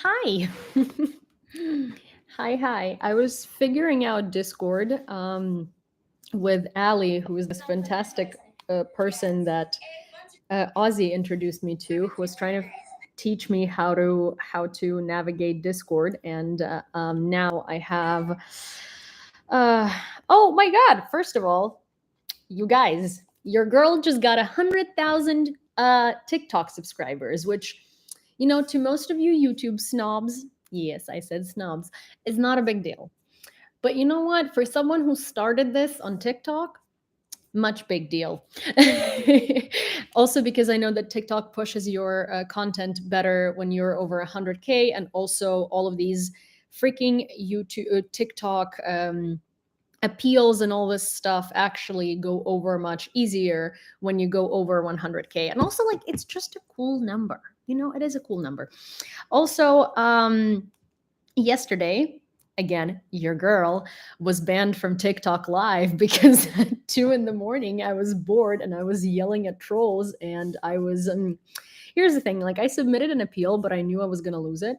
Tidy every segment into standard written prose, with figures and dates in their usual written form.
Hi. Hi. I was figuring out Discord with Ali, who is this fantastic person that Ozzy introduced me to, who was trying to teach me how to navigate Discord, and now I have. Uh, oh my God! First of all, you guys, your girl just got 100,000 TikTok subscribers, which, to most of you YouTube snobs, yes, I said snobs, is not a big deal. But you know what? For someone who started this on TikTok, much big deal. Also, because I know that TikTok pushes your content better when you're over 100K, and also all of these freaking YouTube, TikTok appeals and all this stuff actually go over much easier when you go over 100K. And also, like, it's just a cool number. It is a cool number. Also, yesterday, again, your girl was banned from TikTok live because at 2 in the morning I was bored and I was yelling at trolls, and I was here's the thing, like, I submitted an appeal, but I knew I was going to lose it.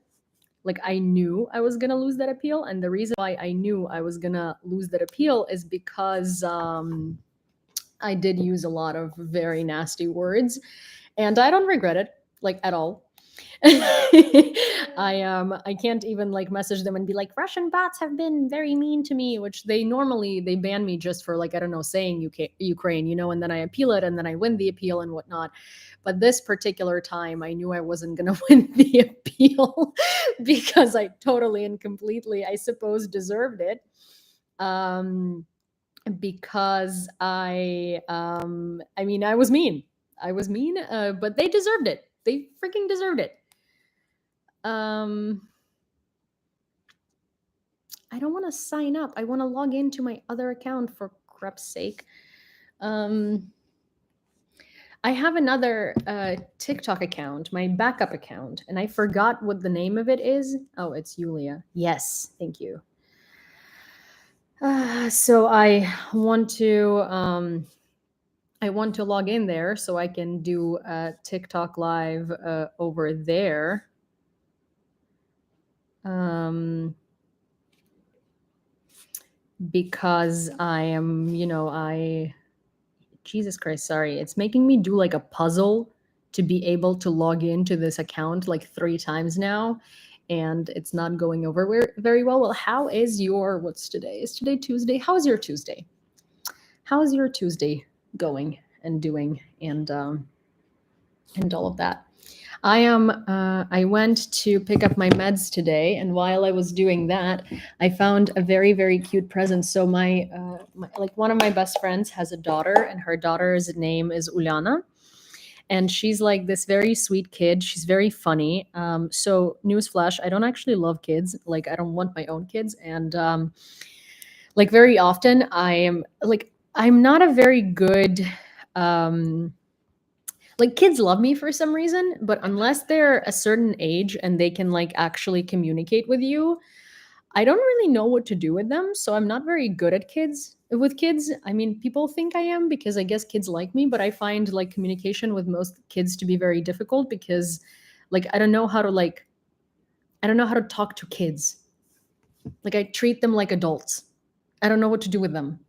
Like, I knew I was going to lose that appeal, and the reason why I knew I was going to lose that appeal is because I did use a lot of very nasty words, and I don't regret it, like, at all. I can't even like message them and be like, Russian bots have been very mean to me, which they ban me just for, like, I don't know, saying Ukraine, and then I appeal it and then I win the appeal and whatnot. But this particular time I knew I wasn't going to win the appeal because I totally and completely, I suppose, deserved it. Because I mean, I was mean. But they deserved it. They freaking deserved it. um I don't want to sign up. I want to log into my other account, for crap's sake. um I have another TikTok account, my backup account, and I forgot what the name of it is. Oh, it's Yulia. Yes, thank you. So I want to log in there so I can do TikTok live over there. Because I am, Jesus Christ, sorry. It's making me do like a puzzle to be able to log into this account like 3 times now, and it's not going over very well. Well, what's today? Is today Tuesday? How's your Tuesday? How's your Tuesday going and doing, and all of that? I went to pick up my meds today, and while I was doing that, I found a very very cute present. So like, one of my best friends has a daughter, and her daughter's name is Uliana, and she's like this very sweet kid. She's very funny. So newsflash, I don't actually love kids. Like, I don't want my own kids, and like, very often I'm not a very good like, kids love me for some reason, but unless they're a certain age and they can like actually communicate with you, I don't really know what to do with them. So I'm not very good at kids. I mean, people think I am because I guess kids like me, but I find like communication with most kids to be very difficult because, like, I don't know how to talk to kids. Like, I treat them like adults. I don't know what to do with them,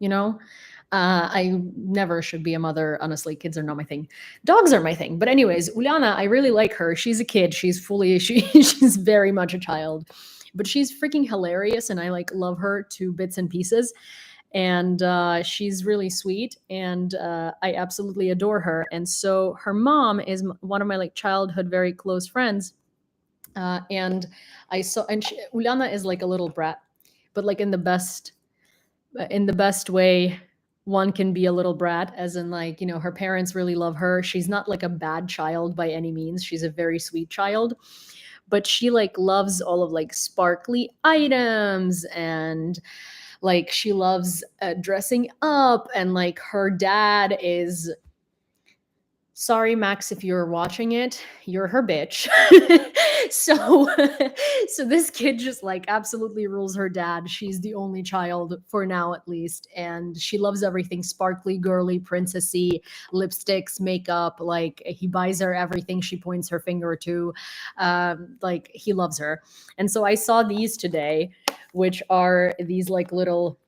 I never should be a mother. Honestly, kids are not my thing. Dogs are my thing. But anyways, Uliana, I really like her. She's a kid. She's very much a child, but she's freaking hilarious, and I like love her to bits and pieces. And she's really sweet, and I absolutely adore her. And so her mom is one of my like childhood very close friends. And Uliana is like a little brat, but like in the best way one can be a little brat, as in, like, her parents really love her. She's not like a bad child by any means. She's a very sweet child, but she like loves all of like sparkly items, and like she loves dressing up, and like her dad is Sorry, Max, if you're watching it, you're her bitch. so, so this kid just like absolutely rules her dad. She's the only child for now, at least, and she loves everything sparkly, girly, princessy, lipsticks, makeup. Like he buys her everything she points her finger to. Like he loves her, and so I saw these today, which are these like little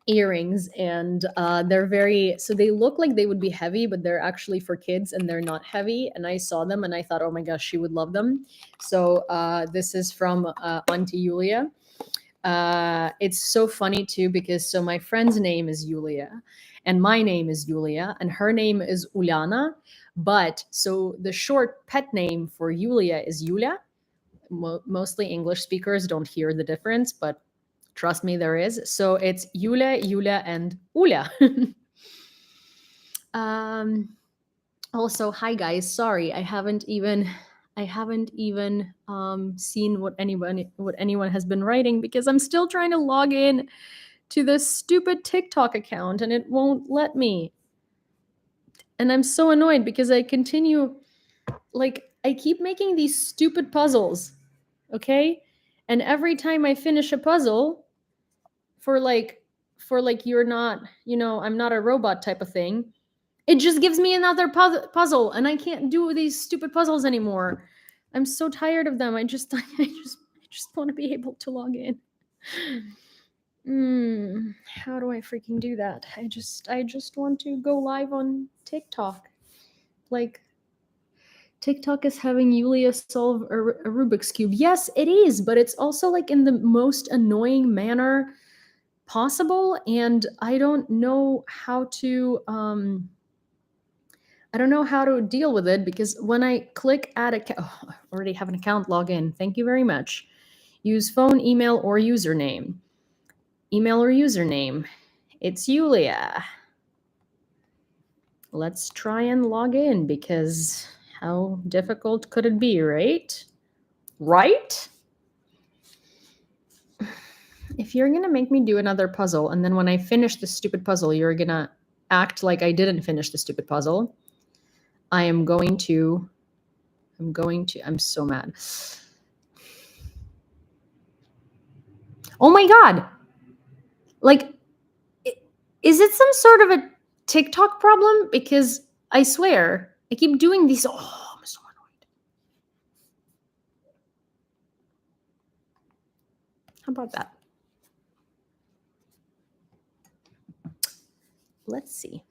earrings, and they're very, so they look like they would be heavy, but they're actually for kids and they're not heavy. And I saw them and I thought, oh my gosh, she would love them. So this is from Auntie Julia. It's so funny too, because so my friend's name is Julia and my name is Julia and her name is Uliana, but so the short pet name for Julia is Julia. Mostly English speakers don't hear the difference, but trust me, there is. So it's Julia, and Ula. Also, hi guys. Sorry, I haven't even seen what anyone has been writing, because I'm still trying to log in to this stupid TikTok account and it won't let me. And I'm so annoyed because I continue, like, I keep making these stupid puzzles, okay? And every time I finish a puzzle, for like you're not, I'm not a robot type of thing, it just gives me another puzzle and I can't do these stupid puzzles anymore. I'm so tired of them. I just want to be able to log in. How do I freaking do that? I just want to go live on TikTok. Like, TikTok is having Julia solve a Rubik's Cube. Yes, it is, but it's also like in the most annoying manner possible, and I don't know how to deal with it, because when I click add account, I already have an account login. Thank you very much. Use phone, email, or username. Email or username. It's Julia. Let's try and log in, because how difficult could it be, right? Right? If you're gonna make me do another puzzle, and then when I finish the stupid puzzle, you're gonna act like I didn't finish the stupid puzzle, I'm so mad. Oh my God. Like, is it some sort of a TikTok problem? Because I swear, I keep doing these. Oh, I'm so annoyed. How about that? Let's see.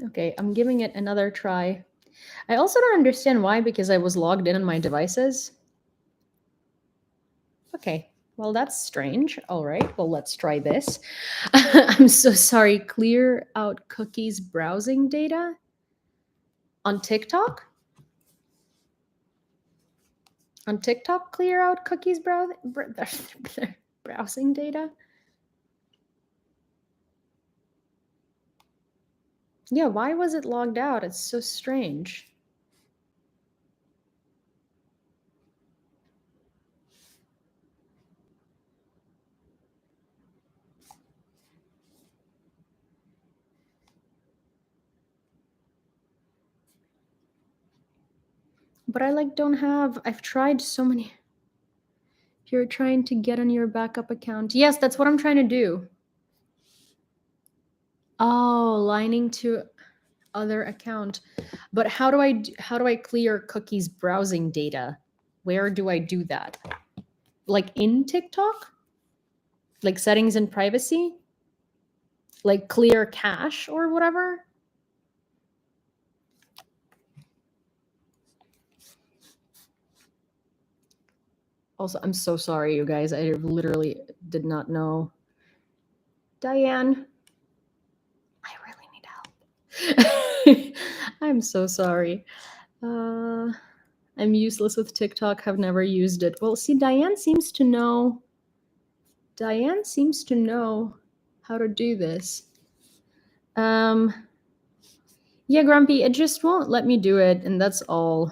Okay, I'm giving it another try. I also don't understand why, because I was logged in on my devices. Okay, well, that's strange. All right, well, let's try this. I'm so sorry. Clear out cookies browsing data on TikTok? On TikTok, clear out cookies browsing data? Yeah, why was it logged out? It's so strange. But I don't have, I've tried so many. If you're trying to get on your backup account. Yes, that's what I'm trying to do. Oh, lining to other account. But how do I clear cookies browsing data? Where do I do that? Like in TikTok? Like settings and privacy? Like clear cache or whatever? Also, I'm so sorry, you guys. I literally did not know. Diane, I really need help. I'm so sorry. I'm useless with TikTok, have never used it. Well, see, Diane seems to know how to do this. Yeah, Grumpy, it just won't let me do it, and that's all.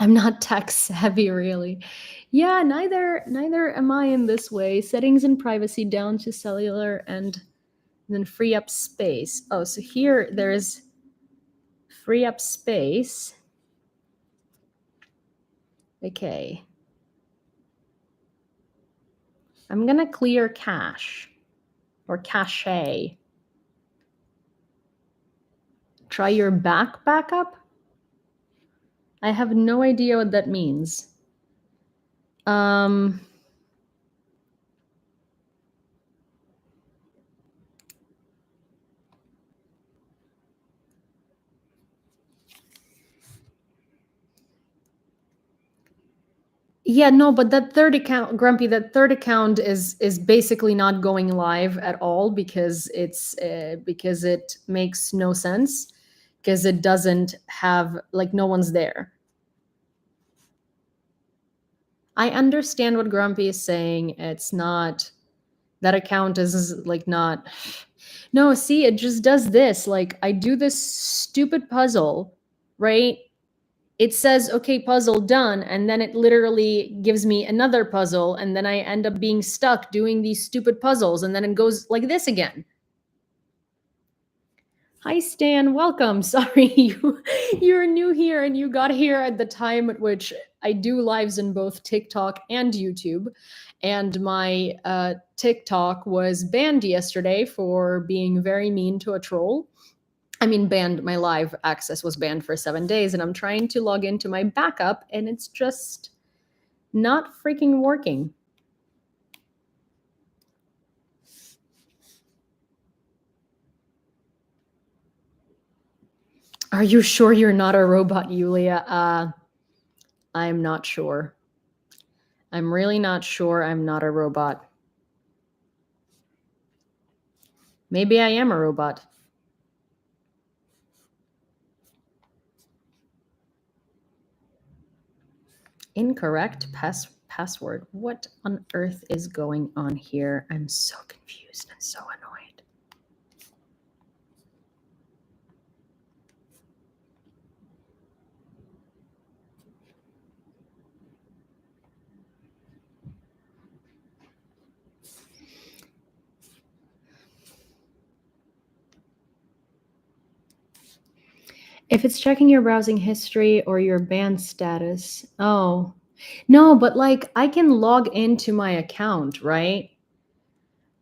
I'm not tech savvy, really. Yeah, neither am I in this way. Settings and privacy down to cellular and then free up space. Oh, so here there's free up space. Okay. I'm gonna clear cache or cache. Try your backup? I have no idea what that means. Yeah, no, but that third account, Grumpy, that third account is basically not going live at all because because it makes no sense because it doesn't have, like, no one's there. I understand what Grumpy is saying. It's not, that account is like not. No, see, it just does this. Like, I do this stupid puzzle, right? It says, okay, puzzle done, and then it literally gives me another puzzle, and then I end up being stuck doing these stupid puzzles, and then it goes like this again. Hi, Stan, welcome. Sorry, you're new here, and you got here at the time at which I do lives in both TikTok and YouTube, and my TikTok was banned yesterday for being very mean to a troll. I mean, banned, my live access was banned for 7 days, and I'm trying to log into my backup, and it's just not freaking working. Are you sure you're not a robot, Yulia? I'm not sure. I'm really not sure I'm not a robot. Maybe I am a robot. Incorrect password. What on earth is going on here? I'm so confused and so annoyed. If it's checking your browsing history or your banned status. Oh. No, but like I can log into my account, right?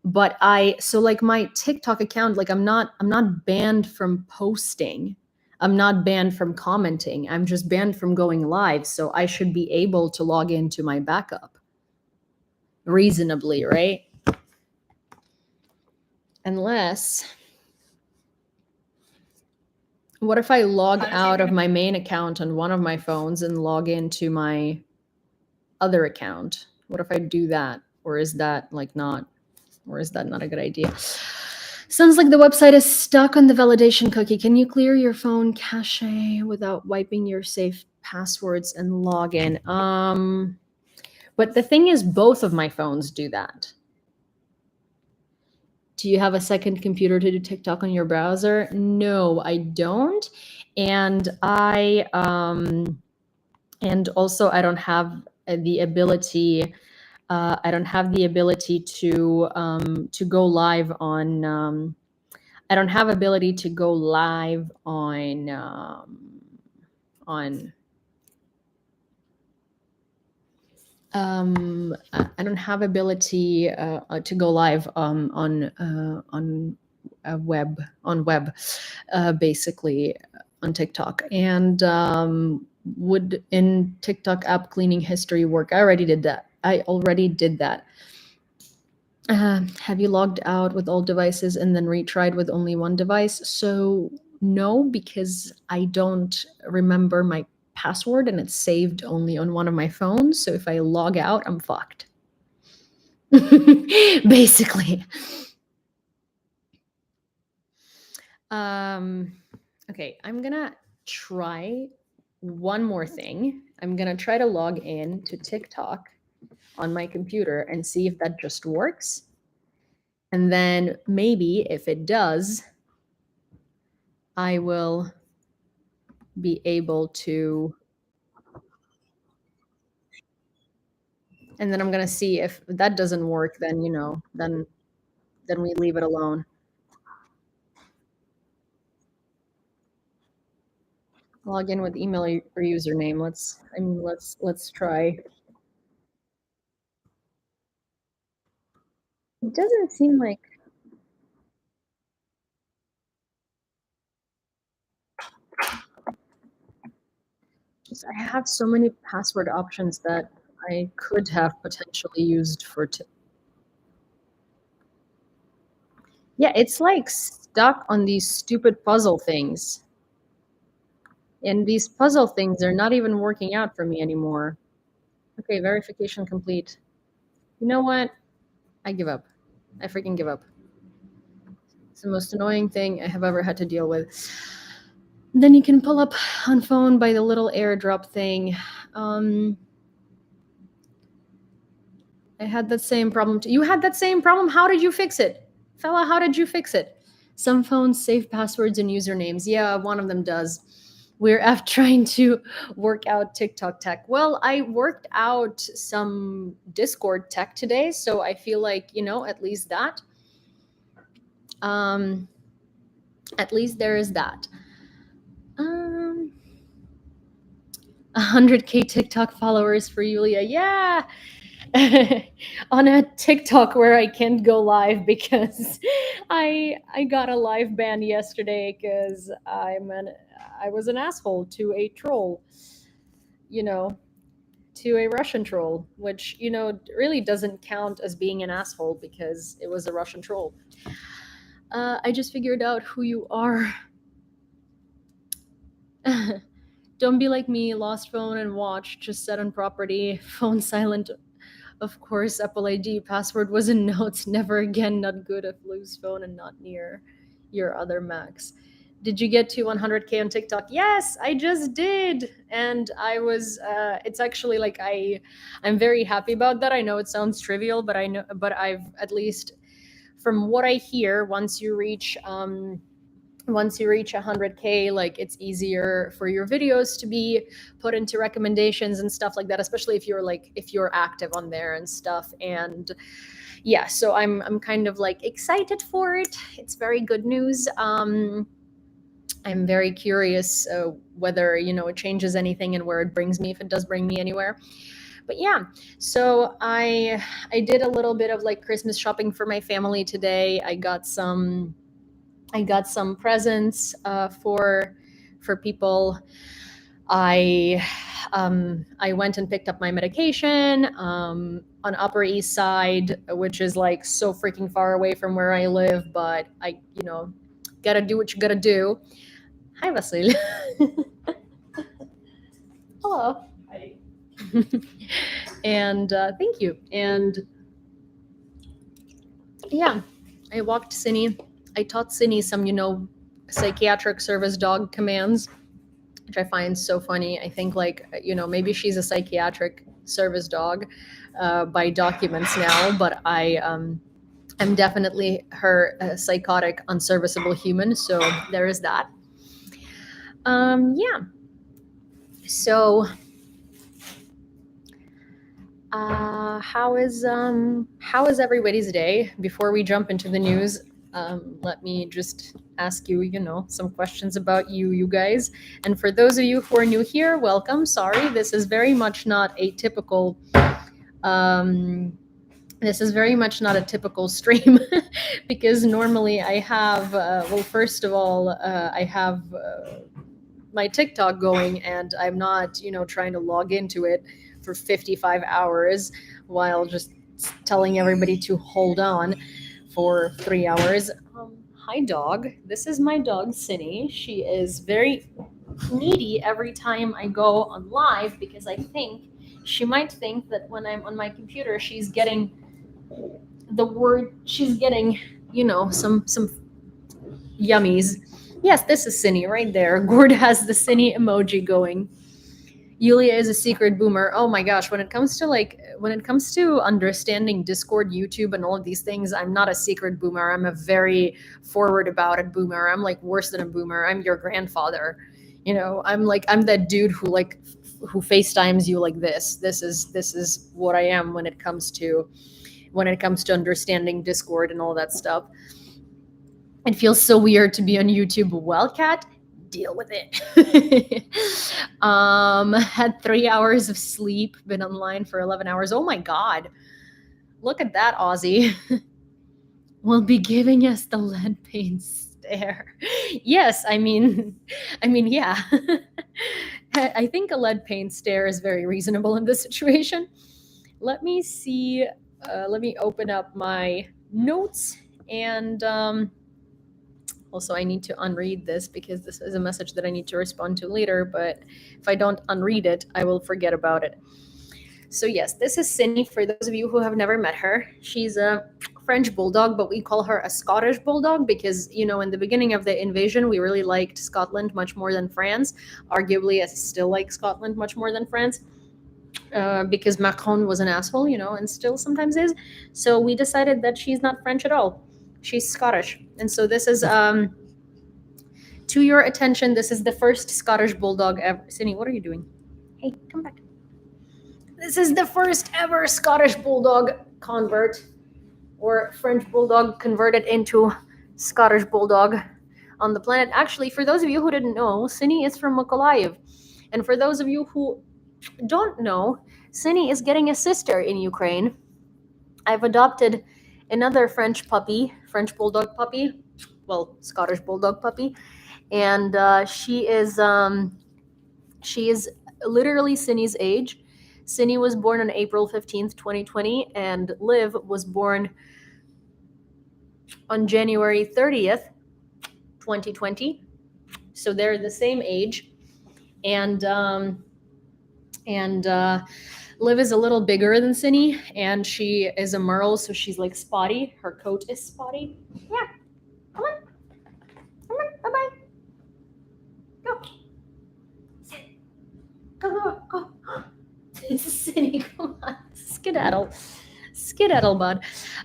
But so like my TikTok account, like I'm not banned from posting. I'm not banned from commenting. I'm just banned from going live, so I should be able to log into my backup reasonably, right? Unless, what if I log out of my main account on one of my phones and log into my other account? What if I do that? Or is that like not, or is that not a good idea? Sounds like the website is stuck on the validation cookie. Can you clear your phone cache without wiping your safe passwords and log in? But the thing is, both of my phones do that. Do you have a second computer to do TikTok on your browser? No, I don't. And and also I don't have the ability. I don't have the ability to go live on. I don't have ability to go live on I don't have ability to go live on web, basically on TikTok. And would in TikTok app cleaning history work? I already did that. Have you logged out with all devices and then retried with only one device? So no, because I don't remember my password and it's saved only on one of my phones. So if I log out, I'm fucked. Basically. Okay, I'm gonna try one more thing. I'm gonna try to log in to TikTok on my computer and see if that just works. And then maybe if it does, I will be able to And then I'm gonna see if that doesn't work, then then we leave it alone. Log in with email or username. Let's try. It doesn't seem like I have so many password options that I could have potentially used for yeah, it's like stuck on these stupid puzzle things. And these puzzle things are not even working out for me anymore. Okay, verification complete. You know what? I give up. I freaking give up. It's the most annoying thing I have ever had to deal with. Then you can pull up on phone by the little airdrop thing. Um, I had that same problem. You had that same problem. How did you fix it, fella? How did you fix it? Some phones save passwords and usernames. Yeah, one of them does. We're trying to work out TikTok tech. Well, I worked out some Discord tech today, so I feel like at least that. Um, at least there is that. 100K TikTok followers for Yulia. Yeah. On a TikTok where I can't go live because I got a live ban yesterday because I was an asshole to a troll, you know, to a Russian troll, which really doesn't count as being an asshole because it was a Russian troll. I just figured out who you are. Don't be like me, lost phone and watch, just set on property, phone silent. Of course, Apple ID password was in notes. Never again, not good if lose phone and not near your other Macs. Did you get to 100K on TikTok? Yes, I just did. And I was it's actually like I'm very happy about that. I know it sounds trivial, but I've at least from what I hear, once you reach 100K, like it's easier for your videos to be put into recommendations and stuff like that, especially if you're active on there and stuff. And yeah, so I'm kind of like excited for it. It's very good news. I'm very curious whether it changes anything and where it brings me, if it does bring me anywhere. But yeah, so I did a little bit of like Christmas shopping for my family today. I got some presents for people. I went and picked up my medication on Upper East Side, which is like so freaking far away from where I live, but I gotta do what you gotta do. Hi, Vasil. Hello. Hi. And thank you. And yeah, I walked Cindy. I taught Cindy some psychiatric service dog commands, which I find so funny. I think like maybe she's a psychiatric service dog by documents now, but I'm definitely her psychotic unserviceable human. So there is that. Yeah. So how is everybody's day? Before we jump into the news, let me just ask you, some questions about you guys. And for those of you who are new here, welcome. Sorry, this is very much not a typical. This is very much not a typical stream because normally I have, first of all, I have my TikTok going and I'm not, trying to log into it for 55 hours while just telling everybody to hold on for 3 hours. Hi, dog. This is my dog, Cindy. She is very needy every time I go on live because I think she might think that when I'm on my computer, she's getting some yummies. Yes, this is Cindy right there. Gord has the Cindy emoji going. Yulia is a secret boomer. Oh my gosh, when it comes to understanding Discord, YouTube, and all of these things, I'm not a secret boomer. I'm a very forward about it boomer. I'm like worse than a boomer. I'm your grandfather. I'm that dude who like who FaceTimes you like this. This is what I am when it comes to understanding Discord and all that stuff. It feels so weird to be on YouTube. Well, cat, deal with it. Had 3 hours of sleep, been online for 11 hours. Oh my god. Look at that, Aussie. Will be giving us the lead paint stare. Yes, I mean, yeah. I think a lead paint stare is very reasonable in this situation. Let me see. Let me open up my notes, and also I need to unread this because this is a message that I need to respond to later. But if I don't unread it, I will forget about it. So yes, this is Cindy. For those of you who have never met her, she's a French bulldog, but we call her a Scottish bulldog because, you know, in the beginning of the invasion, we really liked Scotland much more than France. Arguably, I still like Scotland much more than France because Macron was an asshole, you know, and still sometimes is. So we decided that she's not French at all. She's Scottish. And so this is, to your attention, this is the first Scottish bulldog ever. Cindy, what are you doing? Hey, come back. This is the first ever Scottish bulldog convert, or French bulldog converted into Scottish bulldog on the planet. Actually, for those of you who didn't know, Cindy is from Mykolaiv. And for those of you who don't know, Cindy is getting a sister in Ukraine. I've adopted another French bulldog puppy, well, Scottish bulldog puppy, and she is literally Cindy's age. Cindy was born on April 15th, 2020, and Liv was born on January 30th, 2020. So they're the same age. And Liv is a little bigger than Cindy, and she is a merle, so she's like spotty. Her coat is spotty. Yeah, come on. Come on, bye-bye. Go. Sit. Go. Cindy, come on. Skedaddle, bud.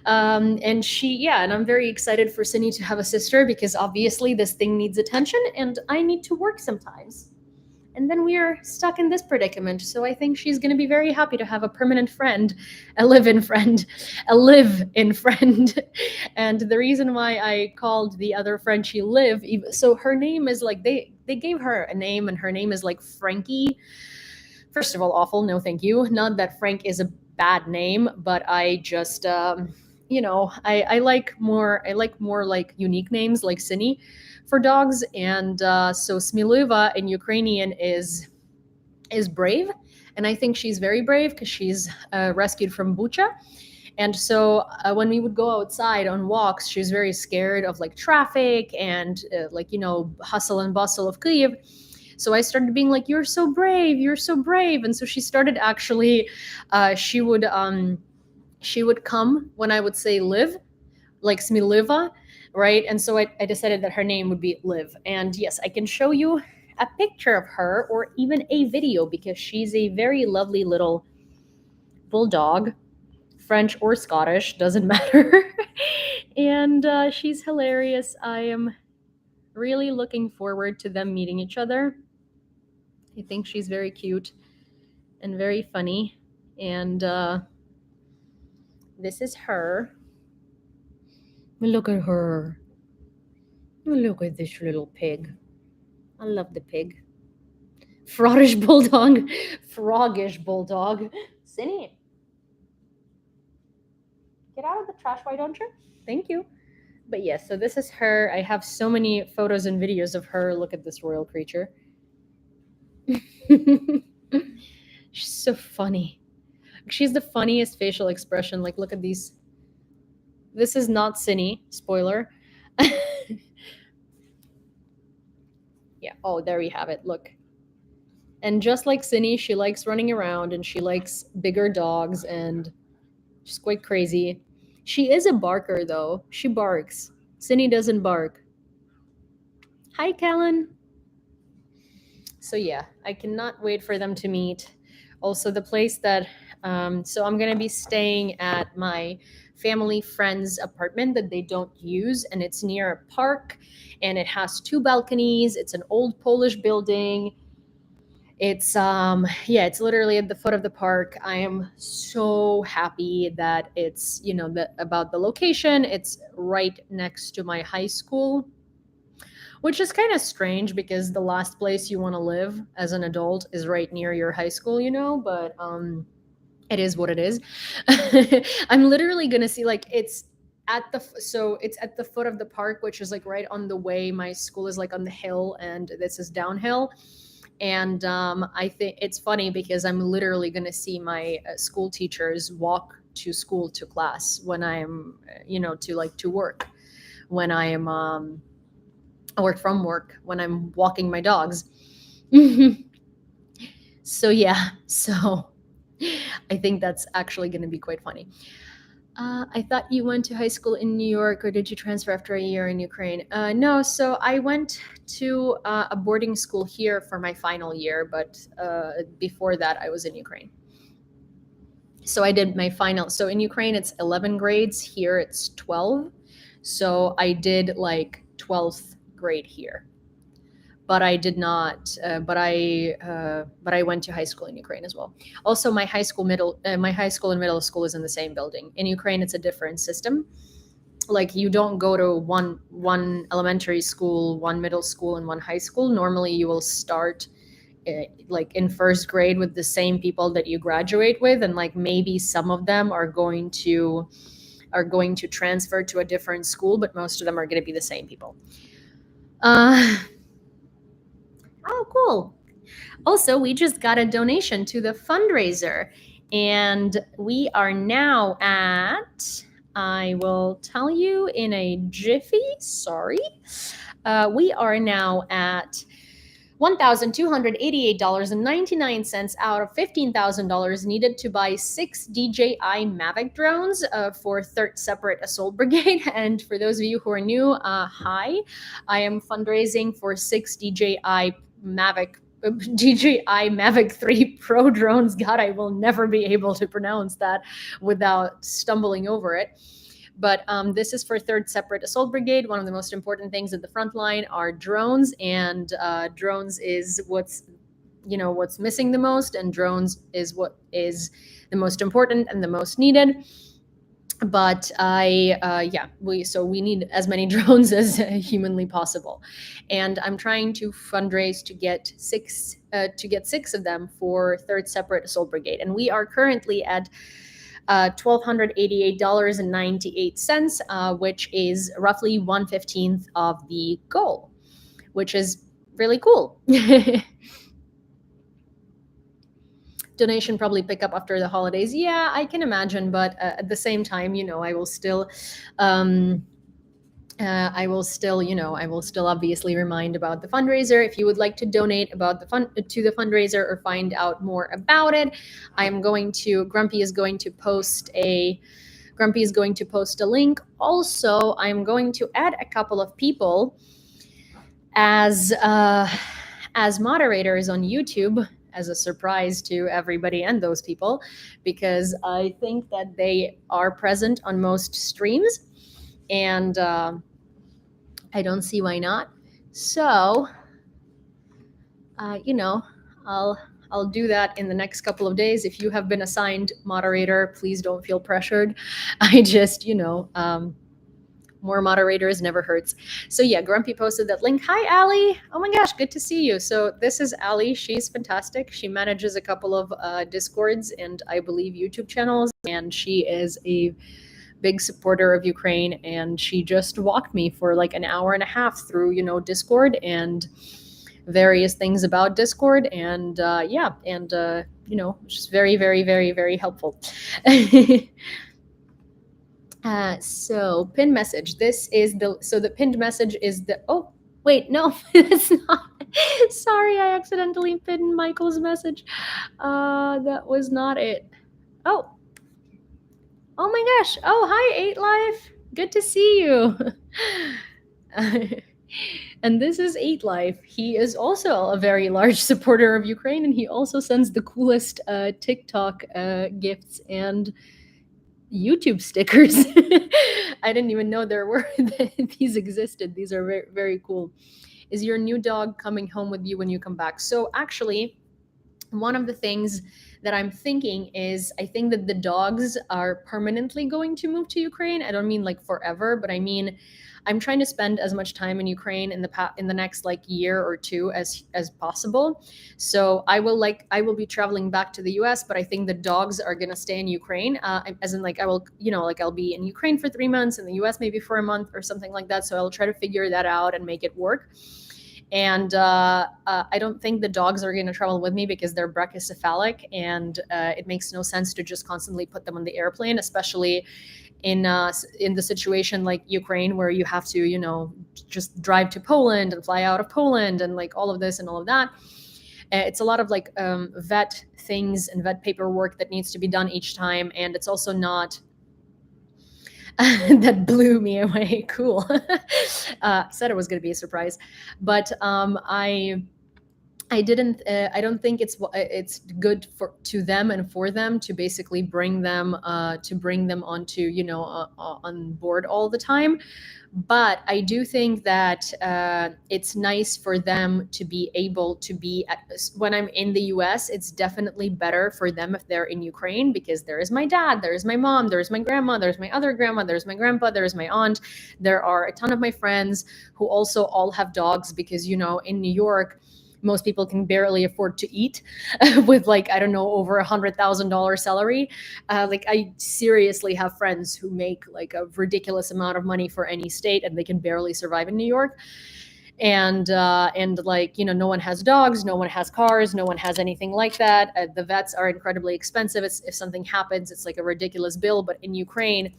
And and I'm very excited for Cindy to have a sister because obviously this thing needs attention and I need to work sometimes. And then we are stuck in this predicament. So I think she's going to be very happy to have a permanent friend, a live-in friend. And the reason why I called the other Frenchie Liv, so her name is like, they gave her a name and her name is like Frankie. First of all, awful. No, thank you. Not that Frank is a bad name, but I just, I like more like unique names like Cindy for dogs. And so Smiluva in Ukrainian is brave. And I think she's very brave because she's rescued from Bucha. And so when we would go outside on walks, she was very scared of like traffic and hustle and bustle of Kyiv. So I started being like, you're so brave. And so she started actually, she would come when I would say Liv, like Smiluva, right? And so I decided that her name would be Liv. And yes, I can show you a picture of her or even a video because she's a very lovely little bulldog, French or Scottish, doesn't matter. And she's hilarious. I am really looking forward to them meeting each other. I think she's very cute and very funny. And this is her. Look at her. Look at this little pig. I love the pig. Froggish bulldog. Cindy. Get out of the trash, why don't you? Thank you. But yes, so this is her. I have so many photos and videos of her. Look at this royal creature. She's so funny. She's the funniest facial expression. Like, look at these. This is not Cindy, spoiler. Yeah, oh, there we have it. Look. And just like Cindy, she likes running around and she likes bigger dogs and she's quite crazy. She is a barker though. She barks. Cindy doesn't bark. Hi, Callan. So yeah, I cannot wait for them to meet. Also, the place that, so I'm going to be staying at my family friend's apartment that they don't use, and it's near a park, and it has 2 balconies. It's an old Polish building, It's literally at the foot of the park. I am so happy that it's, about the location. It's right next to my high school, which is kind of strange because the last place you want to live as an adult is right near your high school, but it is what it is. I'm literally going to see, like, it's at the foot of the park, which is like right on the way. My school is like on the hill and this is downhill. And I think it's funny because I'm literally going to see my school teachers walk to school to class when I'm, to work, when I am or from work when I'm walking my dogs. So yeah, so I think that's actually going to be quite funny. I thought you went to high school in New York, or did you transfer after a year in Ukraine? No, so I went to a boarding school here for my final year, but before that, I was in Ukraine. So I did my final. So in Ukraine, it's 11 grades. Here, it's 12. So I did like 12th grade here, but I did not. But I went to high school in Ukraine as well. Also, my high school and middle school is in the same building. In Ukraine, it's a different system. Like, you don't go to one elementary school, one middle school, and one high school. Normally, you will start like in first grade with the same people that you graduate with, and like maybe some of them are going to transfer to a different school, but most of them are going to be the same people. Oh, cool. Also, we just got a donation to the fundraiser, and we are now at, I will tell you in a jiffy, sorry. We are now at $1,288.99 out of $15,000 needed to buy 6 DJI Mavic drones for Third Separate Assault Brigade. And for those of you who are new, hi, I am fundraising for 6 DJI Mavic 3 Pro drones. God, I will never be able to pronounce that without stumbling over it. But this is for Third Separate Assault Brigade. One of the most important things at the front line are drones, and drones is what's missing the most, and drones is what is the most important and the most needed. But we need as many drones as humanly possible, and I'm trying to fundraise to get six of them for Third Separate Assault Brigade, and we are currently at $1,288.98, which is roughly 1/15 of the goal, which is really cool. Donation probably pick up after the holidays. Yeah, I can imagine, but at the same time, I will still obviously remind about the fundraiser. If you would like to donate to the fundraiser or find out more about it, Grumpy is going to post a link. Also, I'm going to add a couple of people as moderators on YouTube as a surprise to everybody and those people, because I think that they are present on most streams, and I don't see why not. So, I'll do that in the next couple of days. If you have been assigned moderator, please don't feel pressured. I just, more moderators never hurts. So yeah, Grumpy posted that link. Hi, Allie. Oh my gosh, good to see you. So this is Allie. She's fantastic. She manages a couple of Discords and I believe YouTube channels, and she is a big supporter of Ukraine, and she just walked me for like an hour and a half through, Discord and various things about Discord, and just very, very, very, very helpful. So pinned message. The pinned message is oh, wait, no, it's not. Sorry, I accidentally pinned Michael's message. That was not it. Oh my gosh. Oh, hi, 8Life. Good to see you. And this is 8Life. He is also a very large supporter of Ukraine, and he also sends the coolest TikTok gifts and YouTube stickers. I didn't even know these existed. These are very, very cool. Is your new dog coming home with you when you come back? So actually, one of the things that I'm thinking is I think that the dogs are permanently going to move to Ukraine. I don't mean like forever, but I mean I'm trying to spend as much time in Ukraine in the next like year or two as possible. So I will be traveling back to the US, but I think the dogs are gonna stay in Ukraine. As in like I will, like I'll be in Ukraine for 3 months, in the US maybe for a month or something like that. So I'll try to figure that out and make it work. And I don't think the dogs are going to travel with me because they're brachycephalic, and it makes no sense to just constantly put them on the airplane, especially in the situation like Ukraine, where you have to, just drive to Poland and fly out of Poland and like all of this and all of that. It's a lot of like vet things and vet paperwork that needs to be done each time, and it's also not that blew me away. Cool. Said it was going to be a surprise, but I didn't. I don't think it's good to them and for them to basically bring them onto on board all the time. But I do think that it's nice for them to be able to be when I'm in the US. It's definitely better for them if they're in Ukraine, because there is my dad, there is my mom, there's my grandma, there's my other grandma, there's my grandpa, there's my aunt. There are a ton of my friends who also all have dogs, because in New York most people can barely afford to eat with like, I don't know, over $100,000 salary. Like I seriously have friends who make like a ridiculous amount of money for any state, and they can barely survive in New York. And like, no one has dogs, no one has cars, no one has anything like that. The vets are incredibly expensive. If something happens, it's like a ridiculous bill. But in Ukraine,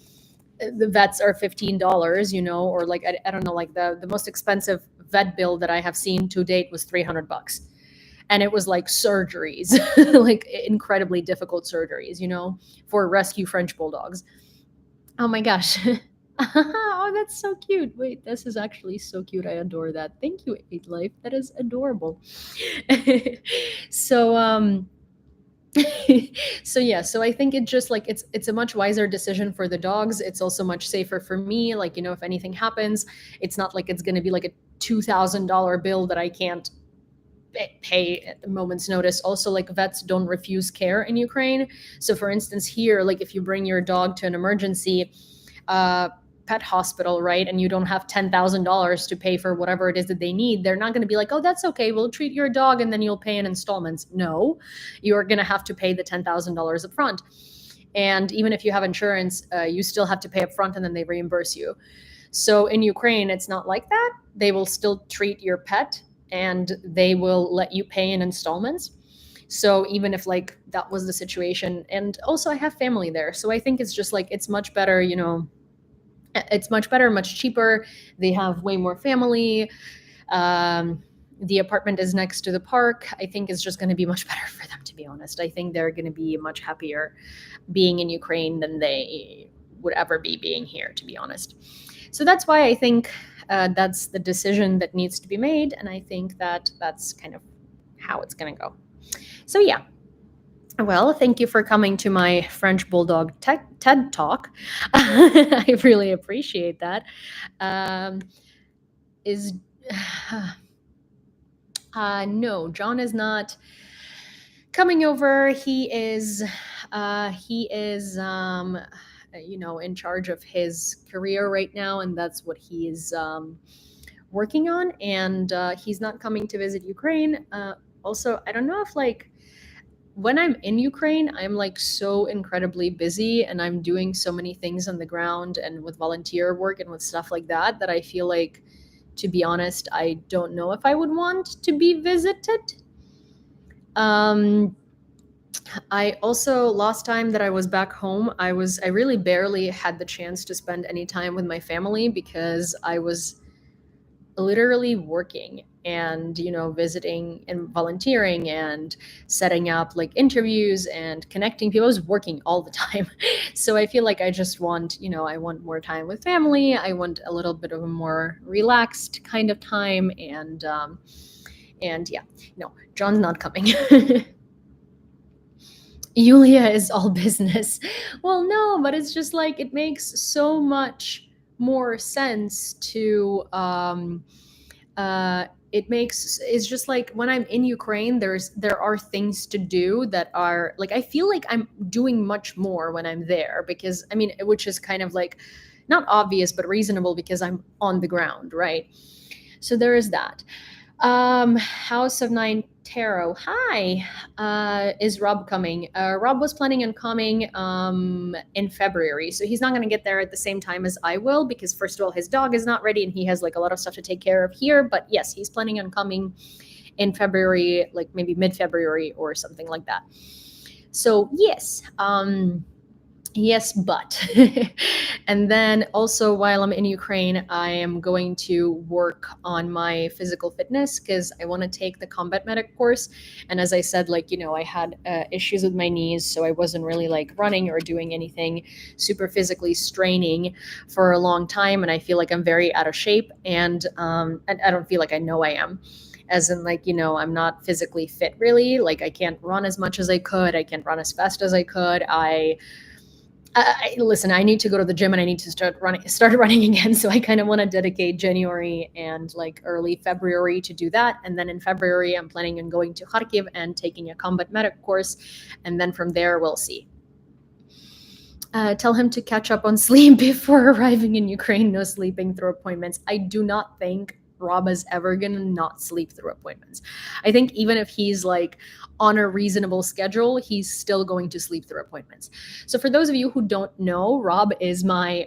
the vets are $15, or like, I don't know, like the most expensive vet bill that I have seen to date was $300. And it was like surgeries, like incredibly difficult surgeries, for rescue French bulldogs. Oh my gosh. Oh, that's so cute. Wait, this is actually so cute. I adore that. Thank you, 8Life. That is adorable. So, so yeah, so I think it just like it's a much wiser decision for the dogs. It's also much safer for me. Like, if anything happens, it's not like it's going to be like a $2,000 bill that I can't pay at the moment's notice. Also, like, vets don't refuse care in Ukraine. So for instance, here, like if you bring your dog to an emergency pet hospital, right, and you don't have $10,000 to pay for whatever it is that they need, they're not going to be like, oh, that's okay, we'll treat your dog and then you'll pay in installments. No, you're going to have to pay the $10,000 up front. And even if you have insurance, you still have to pay up front, and then they reimburse you. So in Ukraine, it's not like that. They will still treat your pet, and they will let you pay in installments. So even if like that was the situation, and also I have family there, so I think it's just like it's much better, it's much better, much cheaper. They have way more family. The apartment is next to the park. I think it's just going to be much better for them, to be honest. I think they're going to be much happier being in Ukraine than they would ever be being here, to be honest. So that's why I think that's the decision that needs to be made. And I think that that's kind of how it's going to go. So yeah. Well, thank you for coming to my French Bulldog TED Talk. I really appreciate that. No, John is not coming over. He is in charge of his career right now, and that's what he is working on. And he's not coming to visit Ukraine. Also, I don't know if like when I'm in Ukraine, I'm like so incredibly busy, and I'm doing so many things on the ground and with volunteer work and with stuff like that, that I feel like, to be honest, I don't know if I would want to be visited. I also, last time that I was back home, I really barely had the chance to spend any time with my family, because I was literally working and visiting and volunteering and setting up like interviews and connecting people. I was working all the time. So I feel like I just want I want more time with family. I want a little bit of a more relaxed kind of time. And yeah, no, John's not coming. Yulia is all business. Well, no, but it's just like it makes so much more sense to it's just like when I'm in Ukraine, there are things to do that are like, I feel like I'm doing much more when I'm there, because I mean, which is kind of like not obvious but reasonable because I'm on the ground, right? So there is that. House of Nine Tarot. Hi. Is Rob coming? Rob was planning on coming in February. So he's not going to get there at the same time as I will, because, first of all, his dog is not ready and he has like a lot of stuff to take care of here. But yes, he's planning on coming in February, like maybe mid February or something like that. So, yes. Yes, but. And then also, while I'm in Ukraine, I am going to work on my physical fitness because I want to take the combat medic course. And as I said, like, I had issues with my knees, so I wasn't really like running or doing anything super physically straining for a long time. And I feel like I'm very out of shape, and I don't feel like I know I am. As in, like, I'm not physically fit really. Like, I can't run as much as I could. I can't run as fast as I could. Listen, I need to go to the gym and I need to start running again. So I kind of want to dedicate January and like early February to do that. And then in February, I'm planning on going to Kharkiv and taking a combat medic course. And then from there, we'll see. Tell him to catch up on sleep before arriving in Ukraine. No sleeping through appointments. I do not think Rob is ever gonna not sleep through appointments. I think even if he's like on a reasonable schedule, he's still going to sleep through appointments. So for those of you who don't know, Rob is my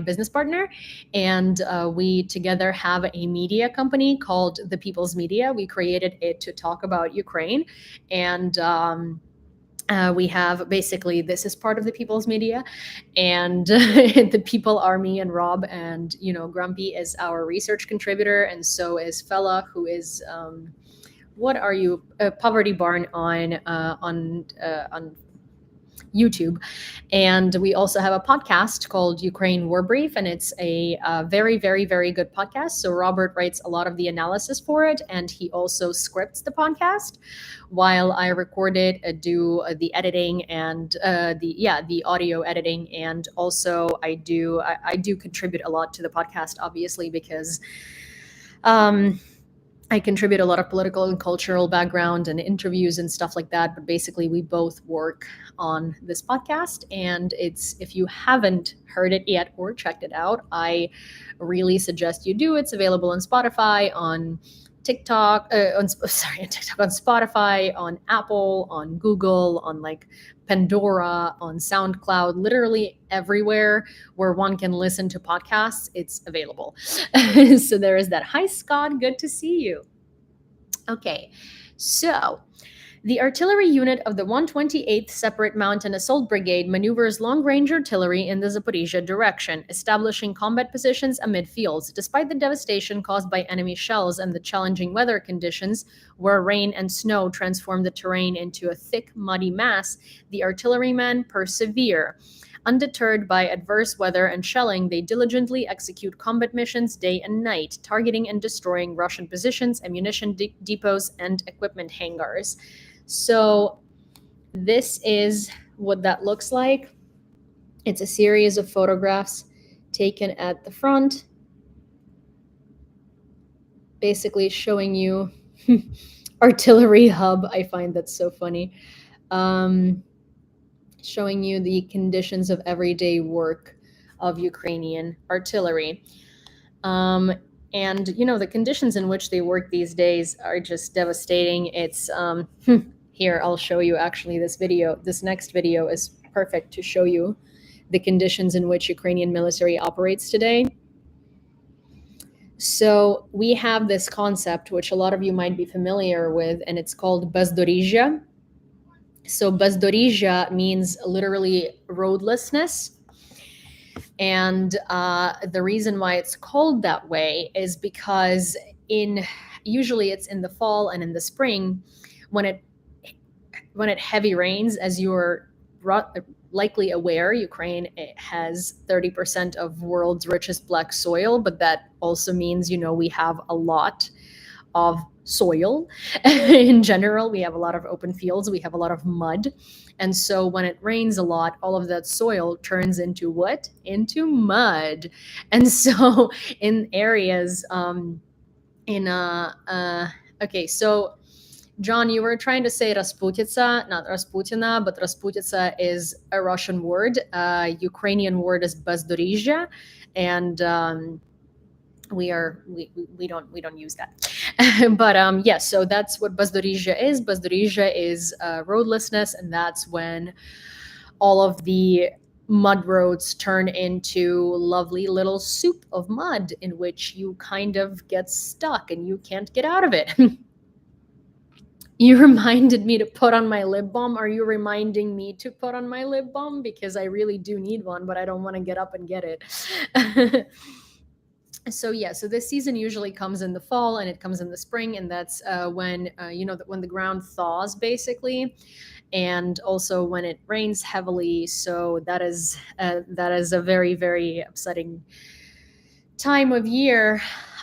business partner, and we together have a media company called The People's Media. We created it to talk about Ukraine, and we have basically, this is part of the People's Media, and the people are me and Rob, and Grumpy is our research contributor, and so is Fella, who is what are you, Poverty Barn on YouTube. And we also have a podcast called Ukraine War Brief, and it's a very, very, very good podcast. So Robert writes a lot of the analysis for it, and he also scripts the podcast while I record it, do the editing and the audio editing, and also I do contribute a lot to the podcast, obviously, because I contribute a lot of political and cultural background and interviews and stuff like that. But basically, we both work on this podcast. And if you haven't heard it yet or checked it out, I really suggest you do. It's available on Spotify, on TikTok, on Spotify, on Apple, on Google, on like Pandora, on SoundCloud, literally everywhere where one can listen to podcasts, it's available. So there is that. Hi, Scott. Good to see you. Okay, so the artillery unit of the 128th Separate Mountain Assault Brigade maneuvers long-range artillery in the Zaporizhia direction, establishing combat positions amid fields. Despite the devastation caused by enemy shells and the challenging weather conditions, where rain and snow transform the terrain into a thick, muddy mass, the artillerymen persevere. Undeterred by adverse weather and shelling, they diligently execute combat missions day and night, targeting and destroying Russian positions, ammunition depots, and equipment hangars. So this is what that looks like. It's a series of photographs taken at the front, basically showing you artillery hub. I find that so funny. Showing you the conditions of everyday work of Ukrainian artillery. And the conditions in which they work these days are just devastating. It's here, I'll show you actually this video. This next video is perfect to show you the conditions in which Ukrainian military operates today. So we have this concept, which a lot of you might be familiar with, and it's called bezdorizhia. So bezdorizhia means literally roadlessness. And the reason why it's called that way is because usually it's in the fall and in the spring when it heavy rains. As you're likely aware, Ukraine has 30% of world's richest black soil, but that also means we have a lot of soil. In general, we have a lot of open fields, we have a lot of mud. And so when it rains a lot, all of that soil turns into what? Into mud. And so in areas, in okay, so John, you were trying to say Rasputitsa, not Rasputina, but Rasputitsa is a Russian word. Ukrainian word is Bezdorija, and we don't use that. But yes, so that's what Bezdorija is. Bezdorija is roadlessness, and that's when all of the mud roads turn into lovely little soup of mud in which you kind of get stuck and you can't get out of it. You reminded me to put on my lip balm. Are you reminding me to put on my lip balm? Because I really do need one, but I don't want to get up and get it. So yeah, so this season usually comes in the fall and it comes in the spring, and that's when when the ground thaws basically, and also when it rains heavily. So that is a very, very upsetting time of year.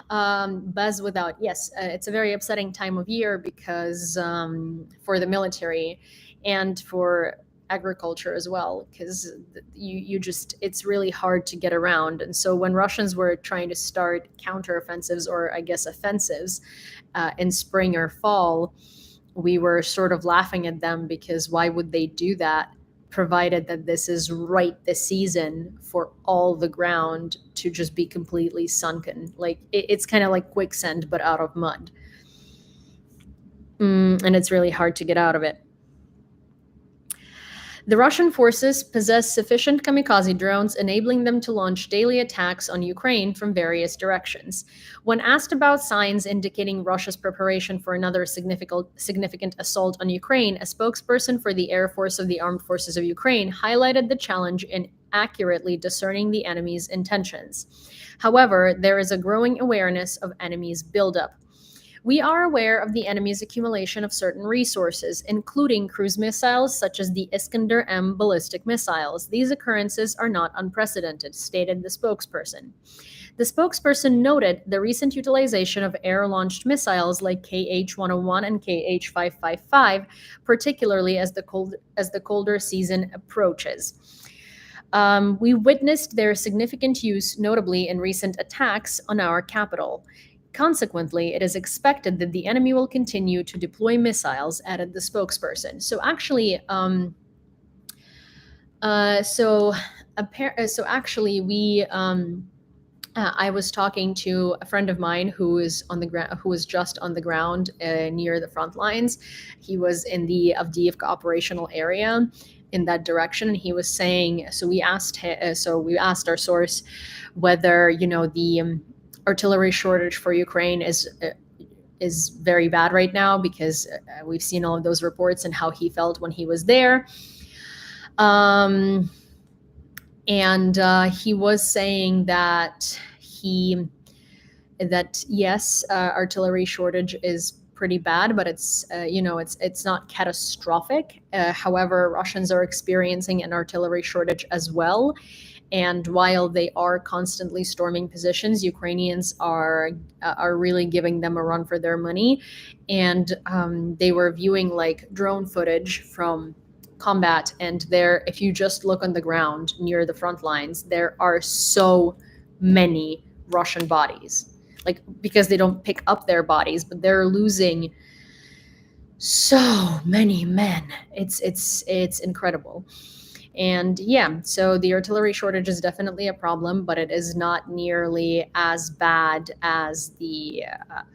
Buzz without, yes, it's a very upsetting time of year because for the military and for agriculture as well, because you just, it's really hard to get around. And so when Russians were trying to start counteroffensives, or I guess offensives, in spring or fall, we were sort of laughing at them because why would they do that, provided that this is right the season for all the ground to just be completely sunken. Like it's kind of like quicksand but out of mud. And it's really hard to get out of it. The Russian forces possess sufficient kamikaze drones, enabling them to launch daily attacks on Ukraine from various directions. When asked about signs indicating Russia's preparation for another significant assault on Ukraine, a spokesperson for the Air Force of the Armed Forces of Ukraine highlighted the challenge in accurately discerning the enemy's intentions. However, there is a growing awareness of enemy's buildup. We are aware of the enemy's accumulation of certain resources, including cruise missiles such as the Iskander-M ballistic missiles. These occurrences are not unprecedented, stated the spokesperson. The spokesperson noted the recent utilization of air-launched missiles like KH-101 and KH-555, particularly as the colder season approaches. We witnessed their significant use, notably in recent attacks on our capital. Consequently, it is expected that the enemy will continue to deploy missiles, added the spokesperson. So actually, I was talking to a friend of mine who is on the ground, who was just on the ground near the front lines. He was in the Avdiivka operational area in that direction, and he was saying. So we asked our source whether the artillery shortage for Ukraine is very bad right now, because we've seen all of those reports and how he felt when he was there. And he was saying that yes, artillery shortage is pretty bad, but it's not catastrophic. However, Russians are experiencing an artillery shortage as well. And while they are constantly storming positions, Ukrainians are really giving them a run for their money. And they were viewing like drone footage from combat, and there, if you just look on the ground near the front lines, there are so many Russian bodies, like, because they don't pick up their bodies, but they're losing so many men. It's incredible. And yeah, so the artillery shortage is definitely a problem, but it is not nearly as bad as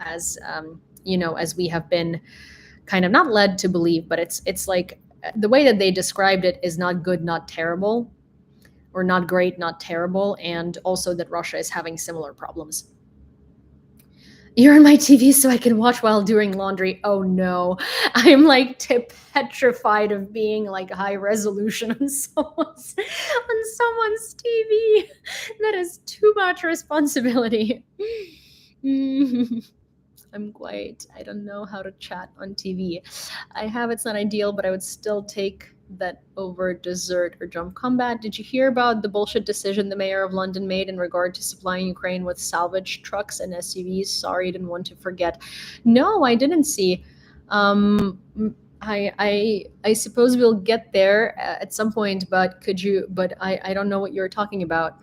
as we have been kind of not led to believe. But it's like the way that they described it is not good, not terrible, or not great, not terrible, and also that Russia is having similar problems. You're on my TV so I can watch while doing laundry. Oh no, I'm like petrified of being like high resolution on someone's TV. That is too much responsibility. I'm quite, I don't know how to chat on TV. I have, it's not ideal, but I would still take that over dessert or Trump combat. Did you hear about the bullshit decision the mayor of London made in regard to supplying Ukraine with salvage trucks and SUVs? Sorry, didn't want to forget. No, I didn't see. I suppose we'll get there at some point, but could you? But I don't know what you're talking about.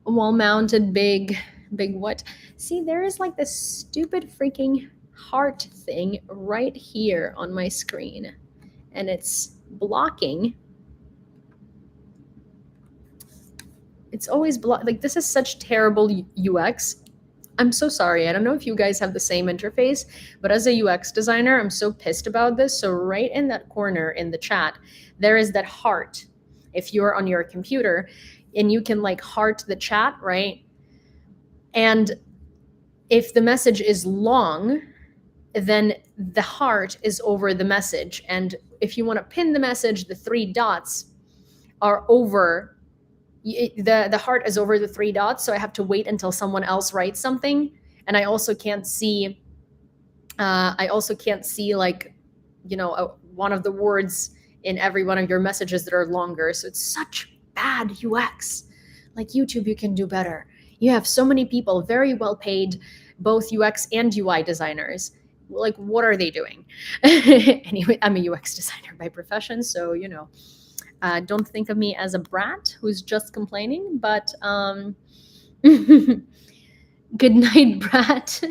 Wall-mounted big what? See, there is like this stupid freaking heart thing right here on my screen, and it's blocking. It's always block. Like, this is such terrible UX. I'm so sorry. I don't know if you guys have the same interface, but as a UX designer, I'm so pissed about this. So right in that corner in the chat, there is that heart. If you're on your computer and you can like heart the chat, right? And if the message is long, then the heart is over the message. And if you want to pin the message, the 3 dots are over the heart is over the 3 dots, so I have to wait until someone else writes something. And I also can't see like, you know, one of the words in every one of your messages that are longer. So it's such bad UX. Like, YouTube, you can do better. You have so many people, very well paid, both UX and UI designers. Like, what are they doing? Anyway, I'm a UX designer by profession, so, you know, don't think of me as a brat who's just complaining, but good night, brat.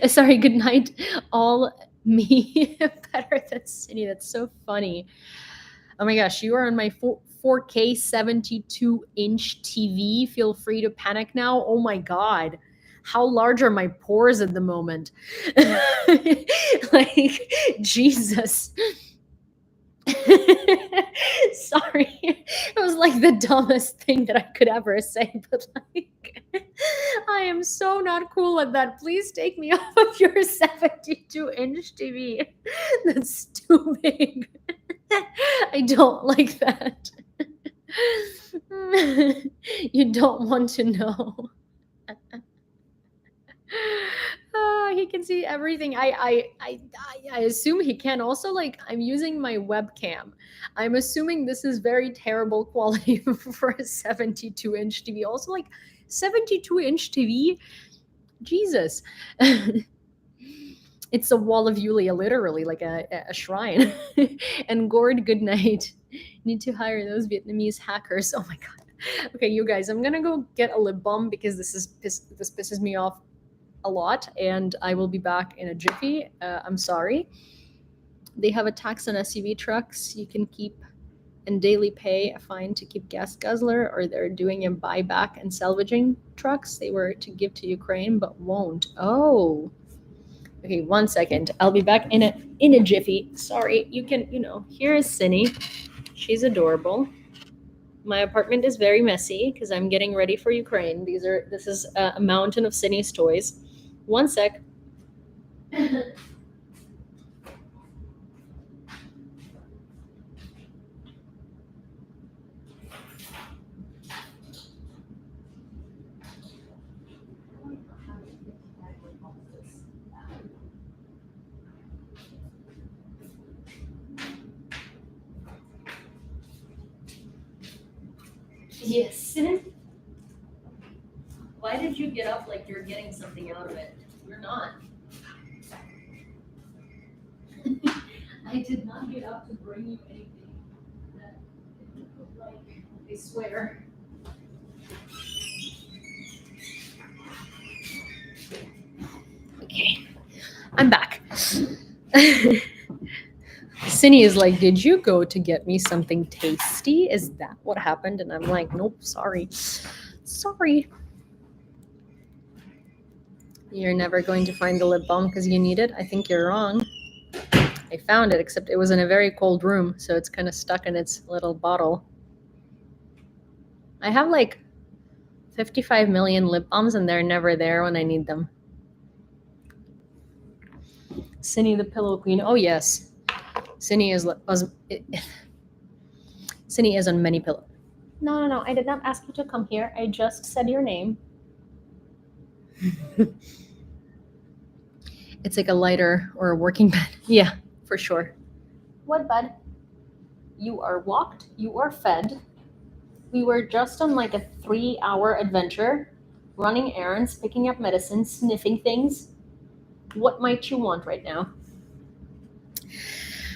Sorry, good night, all me. Better than City. That's so funny. Oh my gosh, you are on my 4K 72-inch TV. Feel free to panic now. Oh my God. How large are my pores at the moment? Like, Jesus. Sorry, it was like the dumbest thing that I could ever say, but like, I am so not cool at that. Please take me off of your 72-inch TV. That's too big. I don't like that. You don't want to know. He can see everything. I assume he can. Also, like, I'm using my webcam. I'm assuming this is very terrible quality for a 72-inch TV. Also, like, 72-inch TV? Jesus. It's a wall of Yulia, literally, like a shrine. And Gord, good night. Need to hire those Vietnamese hackers. Oh my God. Okay, you guys, I'm gonna go get a lip balm because this pisses me off a lot, and I will be back in a jiffy. I'm sorry. They have a tax on SUV trucks. You can keep and daily pay a fine to keep gas guzzler, or they're doing a buyback and salvaging trucks they were to give to Ukraine but won't. Oh, okay, 1 second. I'll be back in a jiffy. Sorry. You can, you know, here is Cindy. She's adorable. My apartment is very messy because I'm getting ready for Ukraine. This is a mountain of Cindy's toys. 1 sec. Yes. Why did you get up like you're getting something out of it? You're not. I did not get up to bring you anything that it would look like, I swear. Okay, I'm back. Cindy is like, did you go to get me something tasty? Is that what happened? And I'm like, nope, sorry. Sorry. You're never going to find the lip balm because you need it? I think you're wrong. I found it, except it was in a very cold room, so it's kind of stuck in its little bottle. I have like 55 million lip balms, and they're never there when I need them. Cindy the Pillow Queen. Oh, yes. Cindy is on many pillows. No. I did not ask you to come here. I just said your name. It's like a lighter or a working bed. Yeah, for sure. What, bud? You are walked, you are fed. We were just on like a 3 hour adventure, running errands, picking up medicines, sniffing things. What might you want right now?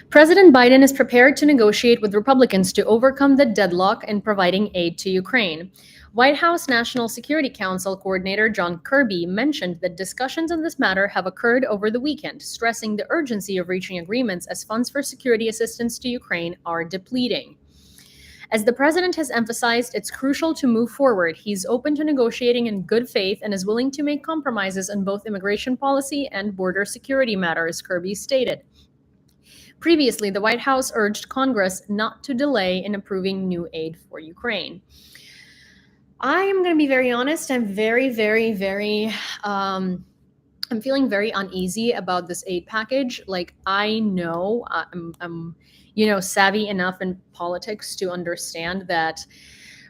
President Biden is prepared to negotiate with Republicans to overcome the deadlock in providing aid to Ukraine. White House National Security Council Coordinator John Kirby mentioned that discussions on this matter have occurred over the weekend, stressing the urgency of reaching agreements as funds for security assistance to Ukraine are depleting. As the president has emphasized, it's crucial to move forward. He's open to negotiating in good faith and is willing to make compromises on both immigration policy and border security matters, Kirby stated. Previously, the White House urged Congress not to delay in approving new aid for Ukraine. I am going to be very honest. I'm I'm feeling very uneasy about this aid package. Like, I know I'm savvy enough in politics to understand that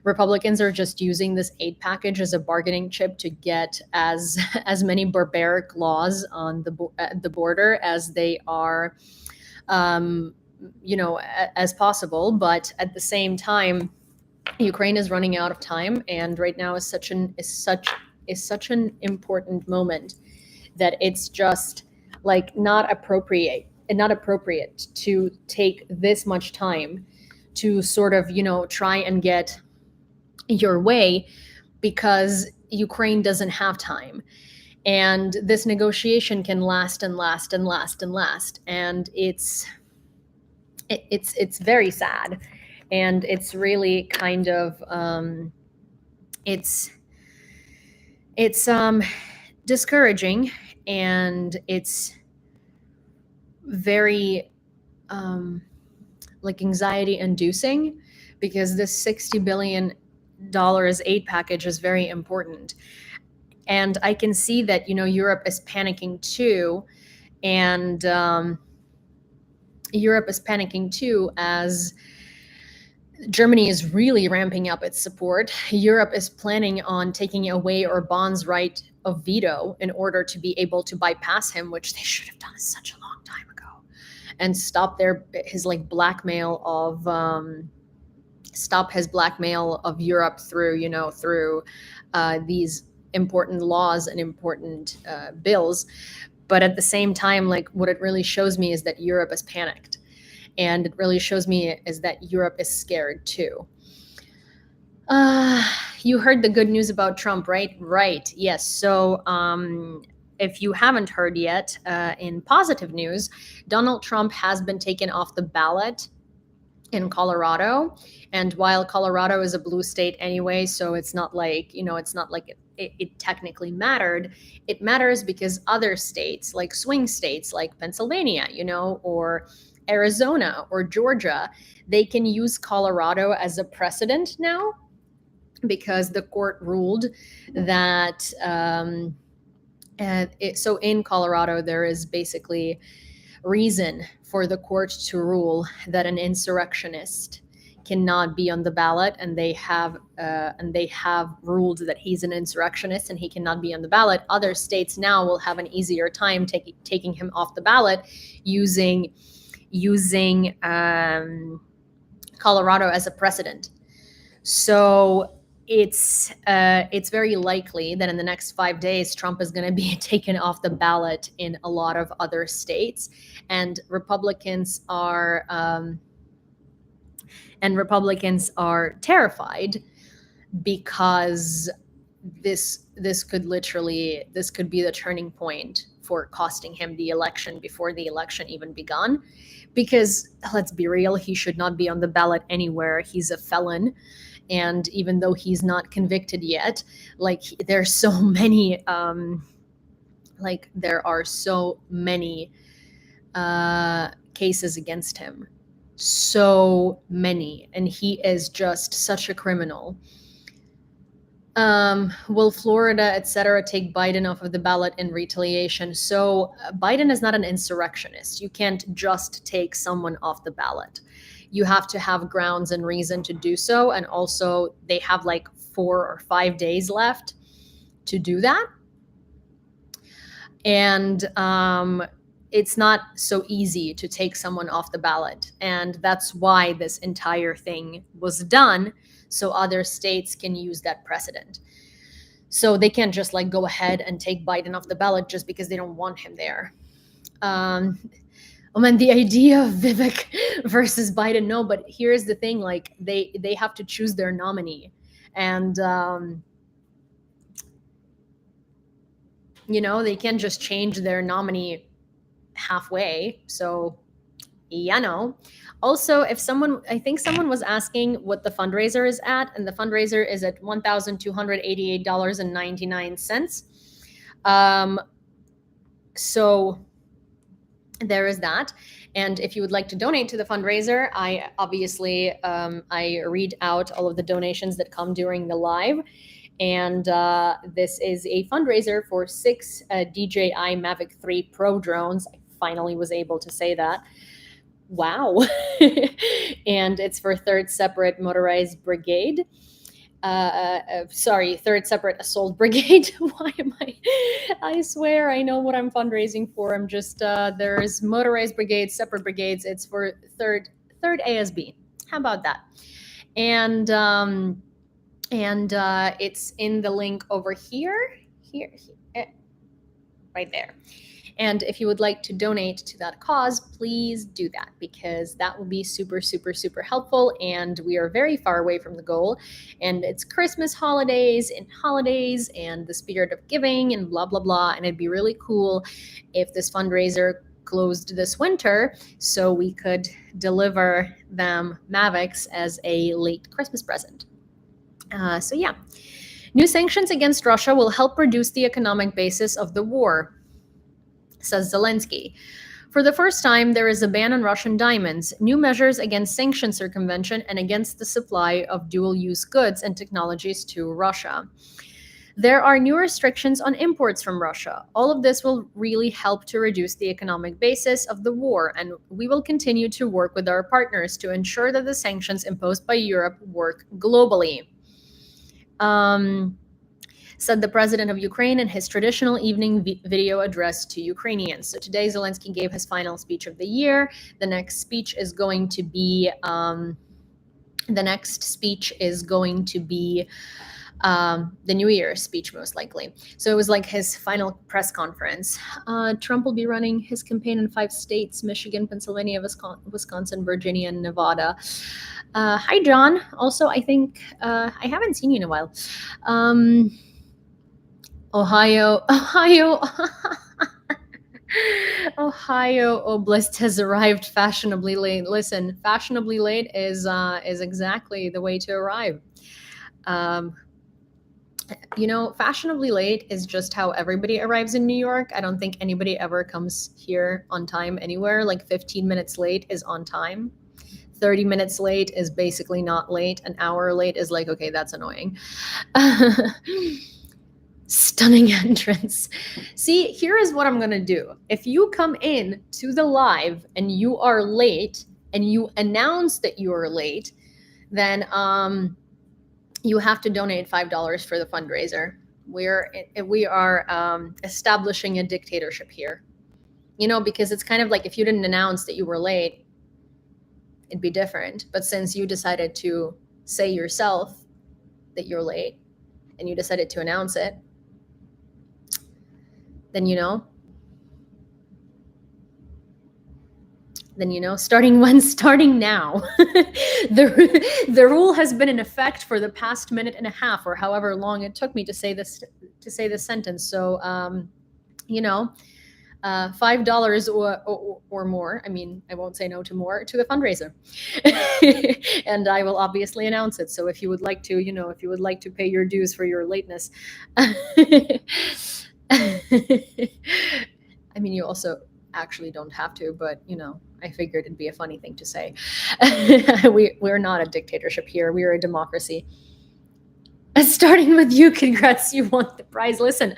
Republicans are just using this aid package as a bargaining chip to get as many barbaric laws on the border as they are, as possible. But at the same time, Ukraine is running out of time, and right now is such an important moment that it's just like not appropriate to take this much time to sort of try and get your way, because Ukraine doesn't have time. And this negotiation can last and last and last and last, and it's very sad, and it's really kind of it's discouraging, and it's very like anxiety inducing, because this $60 billion aid package is very important. And I can see that Europe is panicking too, and Europe is panicking too as Germany is really ramping up its support. Europe is planning on taking away Orban's right of veto in order to be able to bypass him, which they should have done such a long time ago, and stop his blackmail of Europe through these important laws and important bills. But at the same time, what it really shows me is that Europe is panicked. And it really shows me is that Europe is scared too. You heard the good news about Trump, right? Right. Yes. So if you haven't heard yet, in positive news, Donald Trump has been taken off the ballot in Colorado. And while Colorado is a blue state anyway, so it's not like it technically mattered. It matters because other states, like swing states like Pennsylvania, or Arizona or Georgia, they can use Colorado as a precedent now, because the court ruled that so in Colorado there is basically reason for the court to rule that an insurrectionist cannot be on the ballot, and they have ruled that he's an insurrectionist and he cannot be on the ballot. Other states now will have an easier time taking him off the ballot using Colorado as a precedent. So it's very likely that in the next 5 days, Trump is going to be taken off the ballot in a lot of other states, and Republicans are terrified, because this could be the turning point for costing him the election before the election even begun. Because let's be real, he should not be on the ballot anywhere. He's a felon. And even though he's not convicted yet, there are so many cases against him. So many. And he is just such a criminal. Will Florida, etc., take Biden off of the ballot in retaliation? So Biden is not an insurrectionist. You can't just take someone off the ballot. You have to have grounds and reason to do so. And also they have 4 or 5 days left to do that. And it's not so easy to take someone off the ballot. And that's why this entire thing was done, so other states can use that precedent. So they can't just like go ahead and take Biden off the ballot just because they don't want him there. Oh man, the idea of Vivek versus Biden, no, but here's the thing, like they have to choose their nominee. And they can't just change their nominee halfway. So no. Also, I think someone was asking what the fundraiser is at, and the fundraiser is at $1,288.99. So there is that. And if you would like to donate to the fundraiser, I obviously I read out all of the donations that come during the live. And this is a fundraiser for 6 DJI Mavic 3 Pro drones. I finally was able to say that. Wow. And it's for 3rd Separate Motorized Brigade. Sorry, 3rd Separate Assault Brigade. Why am I swear I know what I'm fundraising for. I'm just, there's motorized brigades, separate brigades. It's for 3rd ASB. How about that? And it's in the link over here, right there. And if you would like to donate to that cause, please do that, because that will be super, super, super helpful. And we are very far away from the goal. And it's Christmas holidays and the spirit of giving and blah, blah, blah. And it'd be really cool if this fundraiser closed this winter so we could deliver them Mavics as a late Christmas present. So yeah, new sanctions against Russia will help reduce the economic basis of the war, says Zelensky. For the first time, there is a ban on Russian diamonds, new measures against sanction circumvention, and against the supply of dual-use goods and technologies to Russia. There are new restrictions on imports from Russia. All of this will really help to reduce the economic basis of the war, and we will continue to work with our partners to ensure that the sanctions imposed by Europe work globally. Said the president of Ukraine in his traditional evening video address to Ukrainians. So today Zelensky gave his final speech of the year. The next speech is going to be the New Year's speech, most likely. So it was like his final press conference. Trump will be running his campaign in 5 states: Michigan, Pennsylvania, Wisconsin, Virginia, and Nevada. Hi, John. Also, I think I haven't seen you in a while. Ohio Oblast has arrived fashionably late. Listen, fashionably late is exactly the way to arrive. Fashionably late is just how everybody arrives in New York. I don't think anybody ever comes here on time anywhere. Like 15 minutes late is on time. 30 minutes late is basically not late. An hour late is like, okay, that's annoying. Stunning entrance. See, here is what I'm gonna do. If you come in to the live and you are late and you announce that you are late, then you have to donate $5 for the fundraiser. We are establishing a dictatorship here. Because it's kind of like if you didn't announce that you were late, it'd be different. But since you decided to say yourself that you're late and you decided to announce it, then starting now. The rule has been in effect for the past minute and a half, or however long it took me to say this sentence. So $5 or more. I mean, I won't say no to more, to the fundraiser. And I will obviously announce it. So if you would like to, pay your dues for your lateness. I mean, you also actually don't have to, but I figured it'd be a funny thing to say. We're not a dictatorship here. We're a democracy. Starting with you, congrats, you won the prize. Listen,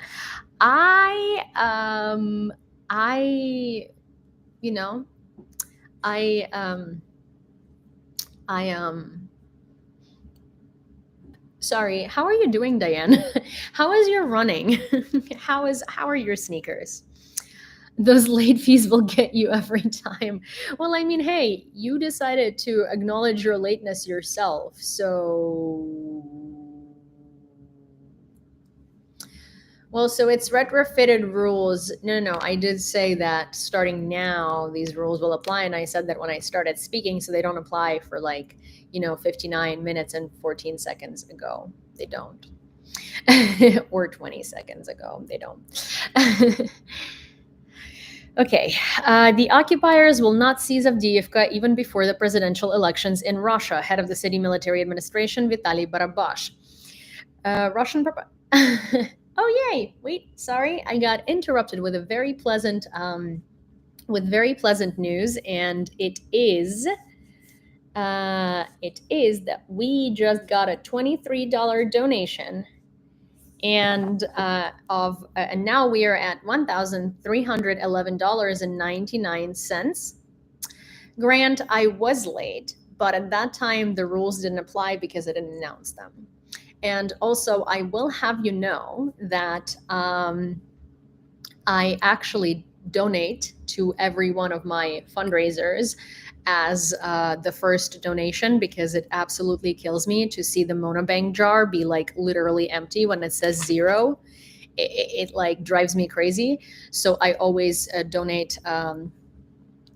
sorry, how are you doing, Diane? How is your running? How are your sneakers? those late fees will get you every time. Well, I mean, hey, you decided to acknowledge your lateness yourself. So, well, so it's retrofitted rules. No. I did say that starting now, these rules will apply. And I said that when I started speaking, so they don't apply for 59 minutes and 14 seconds ago. They don't. Or 20 seconds ago. They don't. Okay, the occupiers will not seize Avdiivka even before the presidential elections in Russia, head of the city military administration, Vitaly Barabash. Russian. Oh, yay! Wait, sorry, I got interrupted with a very pleasant, news, and it is that we just got a $23 donation, and and now we are at $1,311.99. Grant, I was late, but at that time the rules didn't apply because I didn't announce them. And also, I will have you know that I actually donate to every one of my fundraisers as the first donation, because it absolutely kills me to see the Monobank jar be literally empty when it says zero. It drives me crazy. So I always donate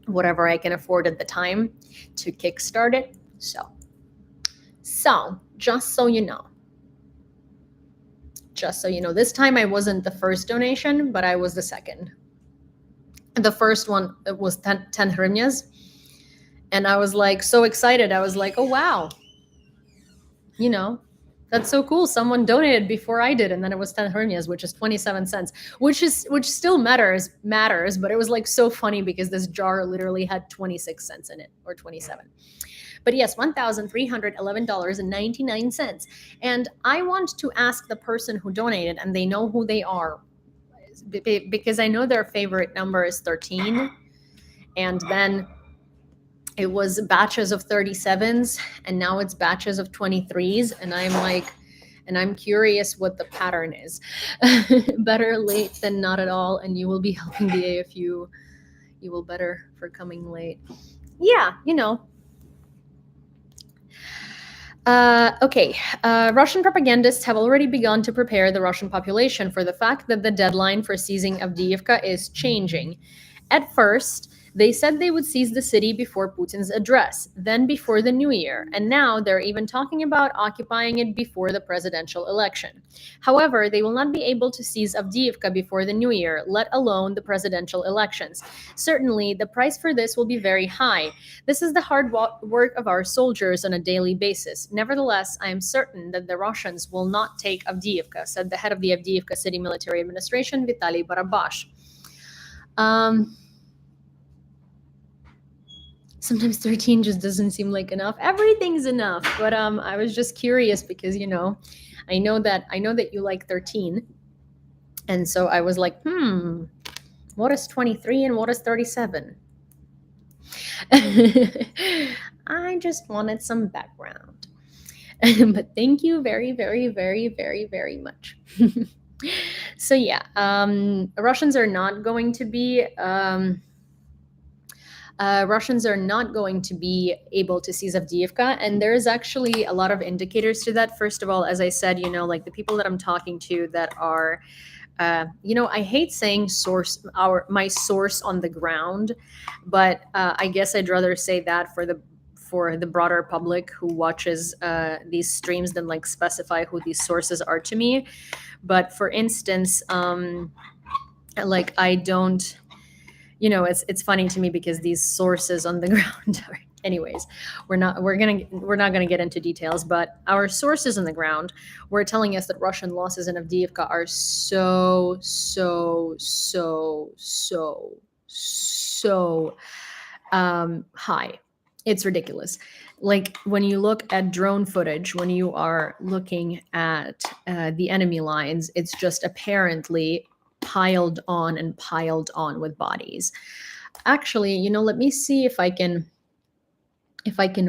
whatever I can afford at the time to kickstart it. So just so you know. This time I wasn't the first donation, but I was the second. The first one, it was 10 hryvnias. And I was so excited. I was like, oh, wow. That's so cool. Someone donated before I did. And then it was 10 hryvnias, which is 27 cents, which still matters. But it was so funny because this jar literally had 26 cents in it, or 27. But yes, $1,311.99. And I want to ask the person who donated, and they know who they are, because I know their favorite number is 13. And then it was batches of 37s, and now it's batches of 23s. And I'm curious what the pattern is. Better late than not at all. And you will be helping the AFU. You will better for coming late. Yeah, Okay, Russian propagandists have already begun to prepare the Russian population for the fact that the deadline for seizing Avdiivka is changing. At first, they said they would seize the city before Putin's address, then before the new year, and now they're even talking about occupying it before the presidential election. However, they will not be able to seize Avdiivka before the new year, let alone the presidential elections. Certainly, the price for this will be very high. This is the hard work of our soldiers on a daily basis. Nevertheless, I am certain that the Russians will not take Avdiivka, said the head of the Avdiivka City Military Administration, Vitaly Barabash. Sometimes 13 just doesn't seem like enough. Everything's enough, but I was just curious because I know that you like 13, and so I was like, what is 23 and what is 37? I just wanted some background. But thank you very, very, very, very, very much. So yeah, Russians are not going to be able to seize Avdiivka, and there's actually a lot of indicators to that. First of all, as I said, the people that I'm talking to that are, I hate saying my source on the ground, but I guess I'd rather say that for the broader public who watches these streams than specify who these sources are to me. But for instance, I don't. It's funny to me because these sources on the ground are, anyways, we're not gonna get into details, but our sources on the ground were telling us that Russian losses in Avdiivka are so high. It's ridiculous. When you look at drone footage, when you are looking at the enemy lines, it's just apparently piled on with bodies. Actually, let me see if I can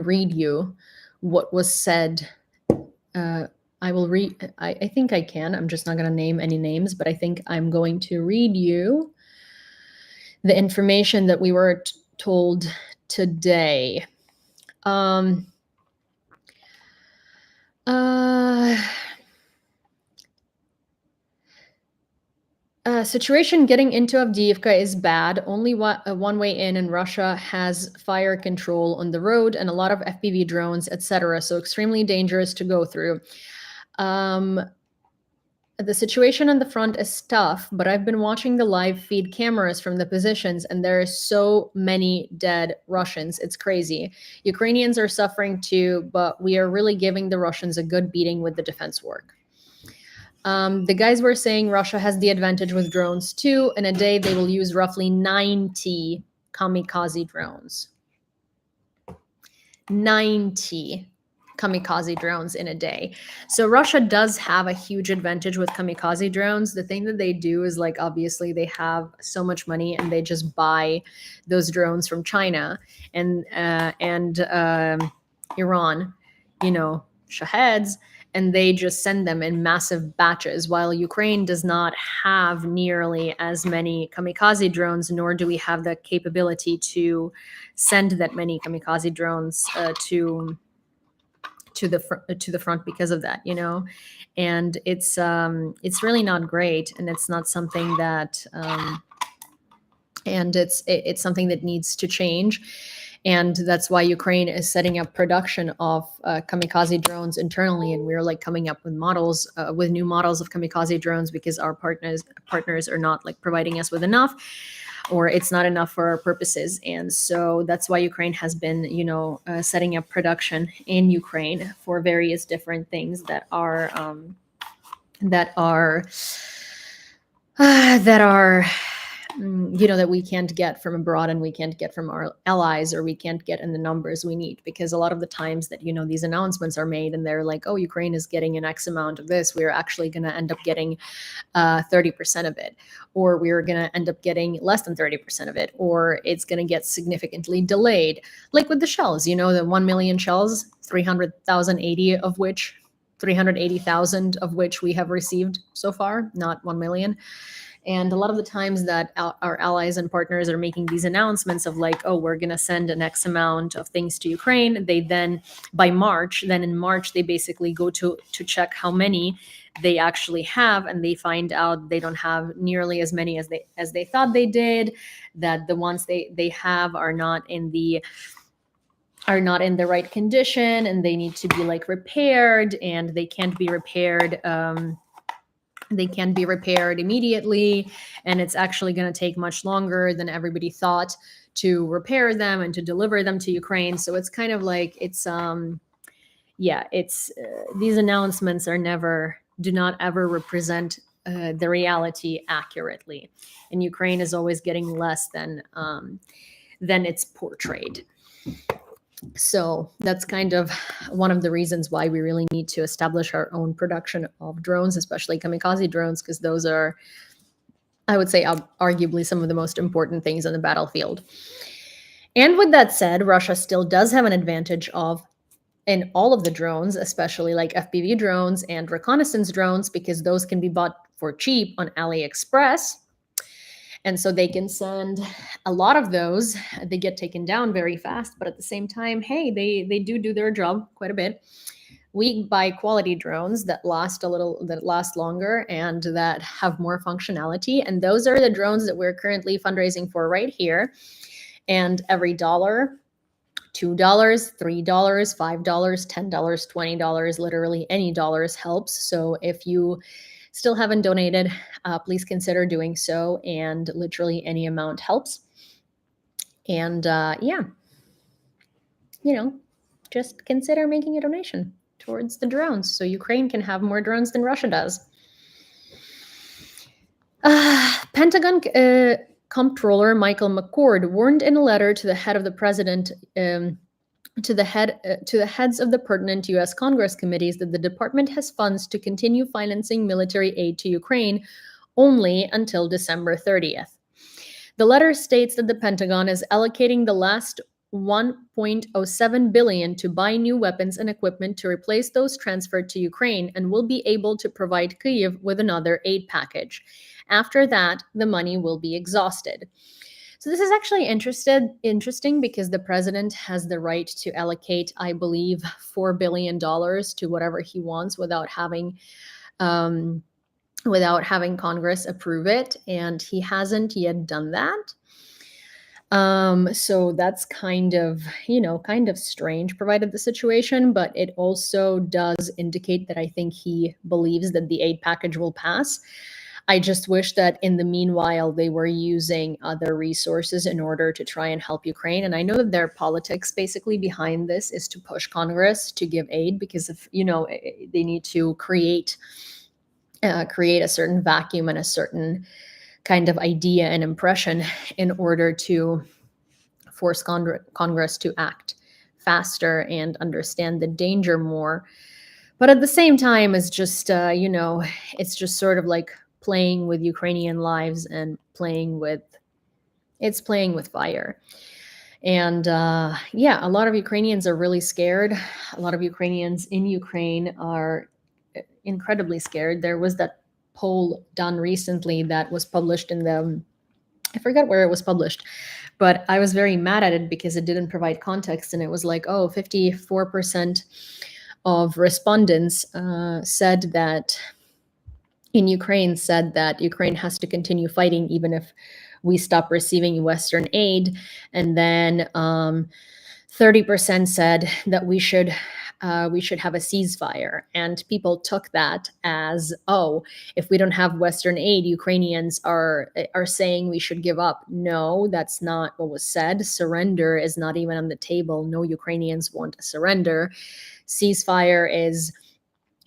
read you what was said. I will read. I think I can. I'm just not going to name any names, but I think I'm going to read you the information that we were told today. Situation getting into Avdiivka is bad. Only one way in, and Russia has fire control on the road and a lot of FPV drones, etc. So extremely dangerous to go through. The situation on the front is tough, but I've been watching the live feed cameras from the positions, and there are so many dead Russians. It's crazy. Ukrainians are suffering too, but we are really giving the Russians a good beating with the defense work. The guys were saying Russia has the advantage with drones too. In a day, they will use roughly 90 kamikaze drones. 90 kamikaze drones in a day. So Russia does have a huge advantage with kamikaze drones. The thing that they do is, like, obviously they have so much money and they just buy those drones from China and Iran, you know, Shaheds, and they just send them in massive batches, while Ukraine does not have nearly as many kamikaze drones, nor do we have the capability to send that many kamikaze drones to the front because of that, you know. And it's really not great, and it's not something that and it's something that needs to change. And that's why Ukraine is setting up production of kamikaze drones internally, and we're like coming up with models, with new models of kamikaze drones, because our partners are not like providing us with enough, or it's not enough for our purposes. And so that's why Ukraine has been, you know, setting up production in Ukraine for various different things that are you know, that we can't get from abroad, and we can't get from our allies, or we can't get in the numbers we need. Because a lot of the times that, you know, these announcements are made and they're like, oh, Ukraine is getting an X amount of this, we're actually going to end up getting 30% of it, or we're going to end up getting less than 30% of it, or it's going to get significantly delayed. Like with the shells, you know, the 1 million shells, 380,000 of which we have received so far, not 1 million. And a lot of the times that our allies and partners are making these announcements of like, oh, we're going to send an X amount of things to Ukraine. They then, in March, they basically go to check how many they actually have, and they find out they don't have nearly as many as they thought they did, that the ones they have are not in the right condition, and they need to be like repaired, and they can't be repaired immediately, and it's actually going to take much longer than everybody thought to repair them and to deliver them to Ukraine. So it's kind of like these announcements do not ever represent the reality accurately, and Ukraine is always getting less than it's portrayed. So that's kind of one of the reasons why we really need to establish our own production of drones, especially kamikaze drones, because those are, I would say, arguably some of the most important things on the battlefield. And with that said, Russia still does have an advantage in all of the drones, especially like FPV drones and reconnaissance drones, because those can be bought for cheap on AliExpress. And so they can send a lot of those. They get taken down very fast, but at the same time, hey, they do their job quite a bit. We buy quality drones that last longer, and that have more functionality. And those are the drones that we're currently fundraising for right here. And every dollar, $2, $3, $5, $10, $20, literally any dollars helps. So if you still haven't donated, please consider doing so, and literally any amount helps. And just consider making a donation towards the drones so Ukraine can have more drones than Russia does. Pentagon Comptroller Michael McCord warned in a letter to the head of the president to the heads of the pertinent U.S. Congress committees that the department has funds to continue financing military aid to Ukraine only until December 30th. The letter states that the Pentagon is allocating the last $1.07 billion to buy new weapons and equipment to replace those transferred to Ukraine, and will be able to provide Kyiv with another aid package. After that, the money will be exhausted. So this is actually interesting because the president has the right to allocate, I believe, $4 billion to whatever he wants um, without having Congress approve it, and he hasn't yet done that. So that's kind of, kind of strange provided the situation, but it also does indicate that I think he believes that the aid package will pass. I just wish that in the meanwhile, they were using other resources in order to try and help Ukraine. And I know that their politics basically behind this is to push Congress to give aid because if, they need to create a certain vacuum and a certain kind of idea and impression in order to force Congress to act faster and understand the danger more. But at the same time, it's just, it's just sort of like playing with Ukrainian lives and playing with fire. And yeah, a lot of Ukrainians are really scared. A lot of Ukrainians in Ukraine are incredibly scared. There was that poll done recently that was published I forgot where it was published, but I was very mad at it because it didn't provide context. And it was like, 54% of respondents said that Ukraine has to continue fighting even if we stop receiving Western aid. And then 30% said that we should have a ceasefire. And people took that as, if we don't have Western aid, Ukrainians are saying we should give up. No, that's not what was said. Surrender is not even on the table. No Ukrainians want a surrender. Ceasefire is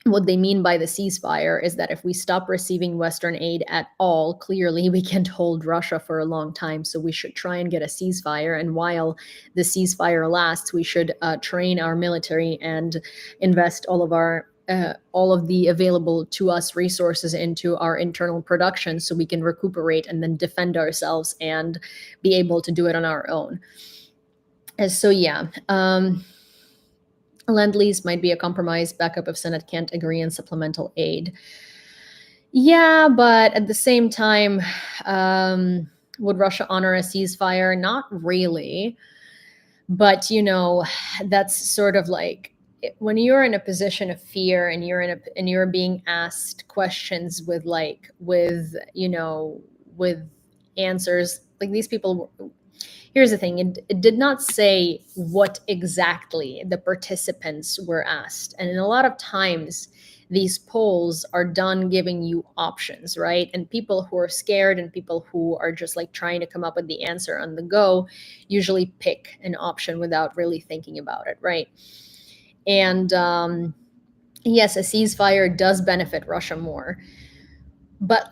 what they mean by the ceasefire is that if we stop receiving Western aid at all, clearly we can't hold Russia for a long time. So we should try and get a ceasefire. And while the ceasefire lasts, we should train our military and invest all of the available to us resources into our internal production so we can recuperate and then defend ourselves and be able to do it on our own. So yeah. Lend-Lease might be a compromise backup if Senate can't agree on supplemental aid. Yeah, but at the same time, would Russia honor a ceasefire? Not really. But, that's sort of like when you're in a position of fear and you're being asked questions with answers, like these people. Here's the thing, it did not say what exactly the participants were asked. And in a lot of times, these polls are done giving you options, right? And people who are scared and people who are just like trying to come up with the answer on the go usually pick an option without really thinking about it, right? And yes, a ceasefire does benefit Russia more. But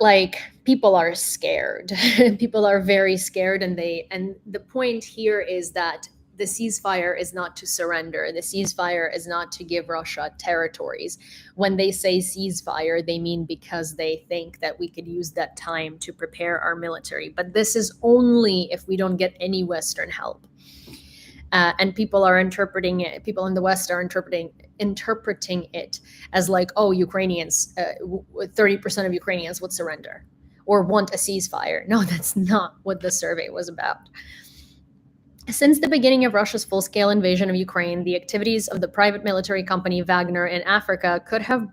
people are scared. People are very scared, and the point here is that the ceasefire is not to surrender. The ceasefire is not to give Russia territories. When they say ceasefire, they mean because they think that we could use that time to prepare our military. But this is only if we don't get any Western help. And people in the West are interpreting it as like, Ukrainians, 30% of Ukrainians would surrender or want a ceasefire. No, that's not what the survey was about. Since the beginning of Russia's full-scale invasion of Ukraine, the activities of the private military company Wagner in Africa could have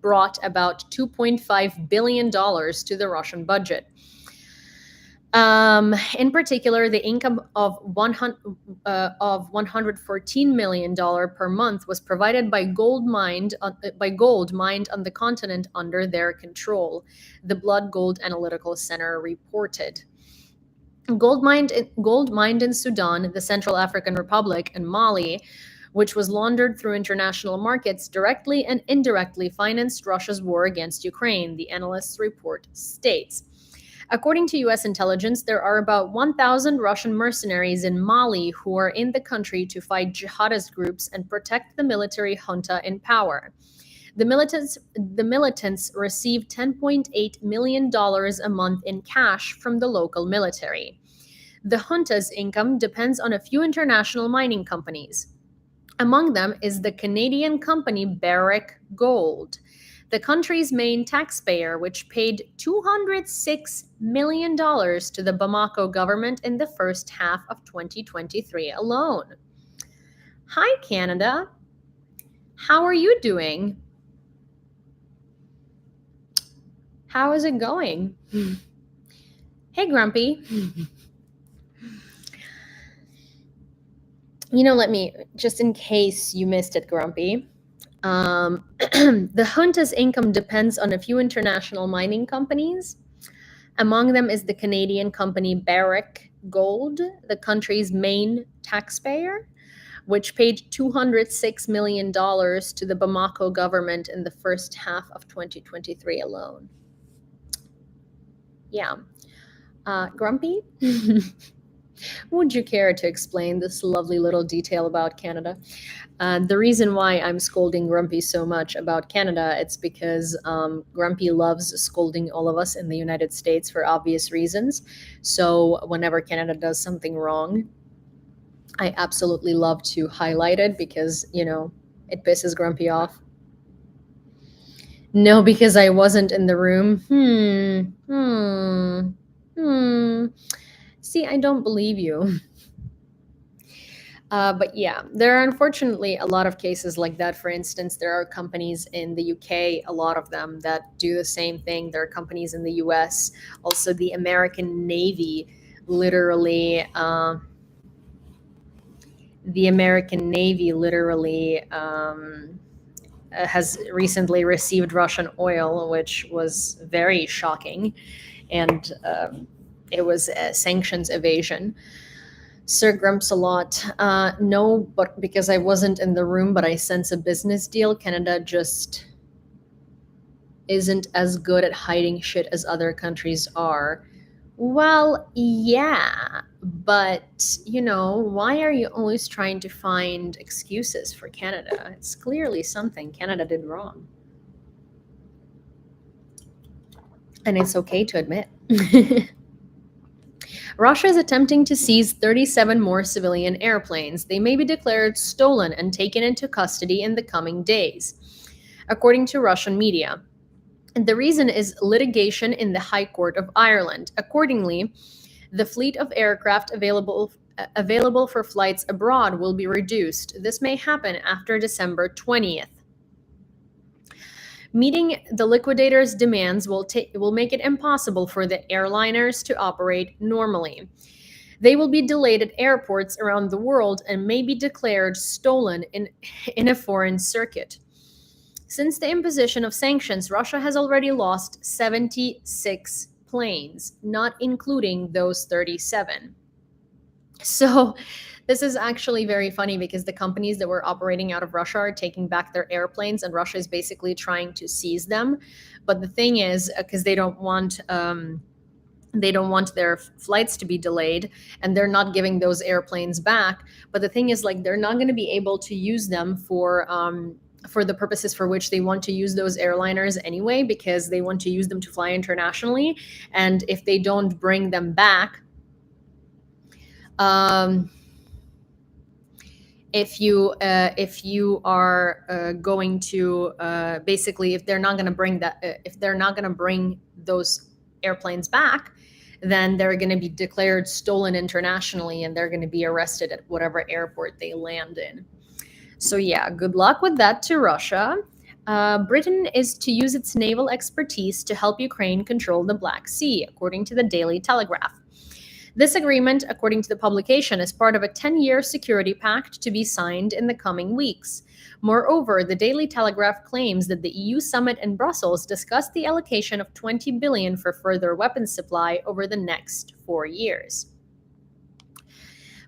brought about $2.5 billion to the Russian budget. In particular, the income of $114 million per month was provided by gold mined on the continent under their control, the Blood Gold Analytical Center reported. Gold mined in Sudan, the Central African Republic, and Mali, which was laundered through international markets, directly and indirectly financed Russia's war against Ukraine, the analyst's report states. According to U.S. intelligence, there are about 1,000 Russian mercenaries in Mali who are in the country to fight jihadist groups and protect the military junta in power. The militants receive $10.8 million a month in cash from the local military. The junta's income depends on a few international mining companies. Among them is the Canadian company Barrick Gold. the country's main taxpayer, which paid $206 million to the Bamako government in the first half of 2023 alone. Hi, Canada. How are you doing? How is it going? Hey, Grumpy. Let me, just in case you missed it, Grumpy. The junta's income depends on a few international mining companies. Among them is the Canadian company Barrick Gold, the country's main taxpayer, which paid $206 million to the Bamako government in the first half of 2023 alone. Yeah. Grumpy? Would you care to explain this lovely little detail about Canada? The reason why I'm scolding Grumpy so much about Canada, it's because Grumpy loves scolding all of us in the United States for obvious reasons. So whenever Canada does something wrong, I absolutely love to highlight it because, it pisses Grumpy off. No, because I wasn't in the room. See, I don't believe you. But yeah, there are unfortunately a lot of cases like that. For instance, there are companies in the UK, a lot of them, that do the same thing. There are companies in the US, also the American Navy, literally. Has recently received Russian oil, which was very shocking, and it was sanctions evasion. Sir Grumps a lot. No, but because I wasn't in the room, but I sense a business deal. Canada just isn't as good at hiding shit as other countries are. Well, yeah, but why are you always trying to find excuses for Canada? It's clearly something Canada did wrong. And it's okay to admit. Russia is attempting to seize 37 more civilian airplanes. They may be declared stolen and taken into custody in the coming days, according to Russian media. And the reason is litigation in the High Court of Ireland. Accordingly, the fleet of aircraft available for flights abroad will be reduced. This may happen after December 20th. Meeting the liquidators' demands will make it impossible for the airliners to operate normally. They will be delayed at airports around the world and may be declared stolen in a foreign circuit. Since the imposition of sanctions, Russia has already lost 76 planes, not including those 37. So this is actually very funny because the companies that were operating out of Russia are taking back their airplanes, and Russia is basically trying to seize them. But the thing is, because they don't want their flights to be delayed, and they're not giving those airplanes back. But the thing is, they're not going to be able to use them for the purposes for which they want to use those airliners anyway, because they want to use them to fly internationally. And if they don't bring them back, if you are going to basically, if they're not going to bring those airplanes back, then they're going to be declared stolen internationally, and they're going to be arrested at whatever airport they land in. So yeah, good luck with that to Russia. Britain is to use its naval expertise to help Ukraine control the Black Sea, according to the Daily Telegraph. This agreement, according to the publication, is part of a 10-year security pact to be signed in the coming weeks. Moreover, the Daily Telegraph claims that the EU summit in Brussels discussed the allocation of $20 billion for further weapons supply over the next 4 years.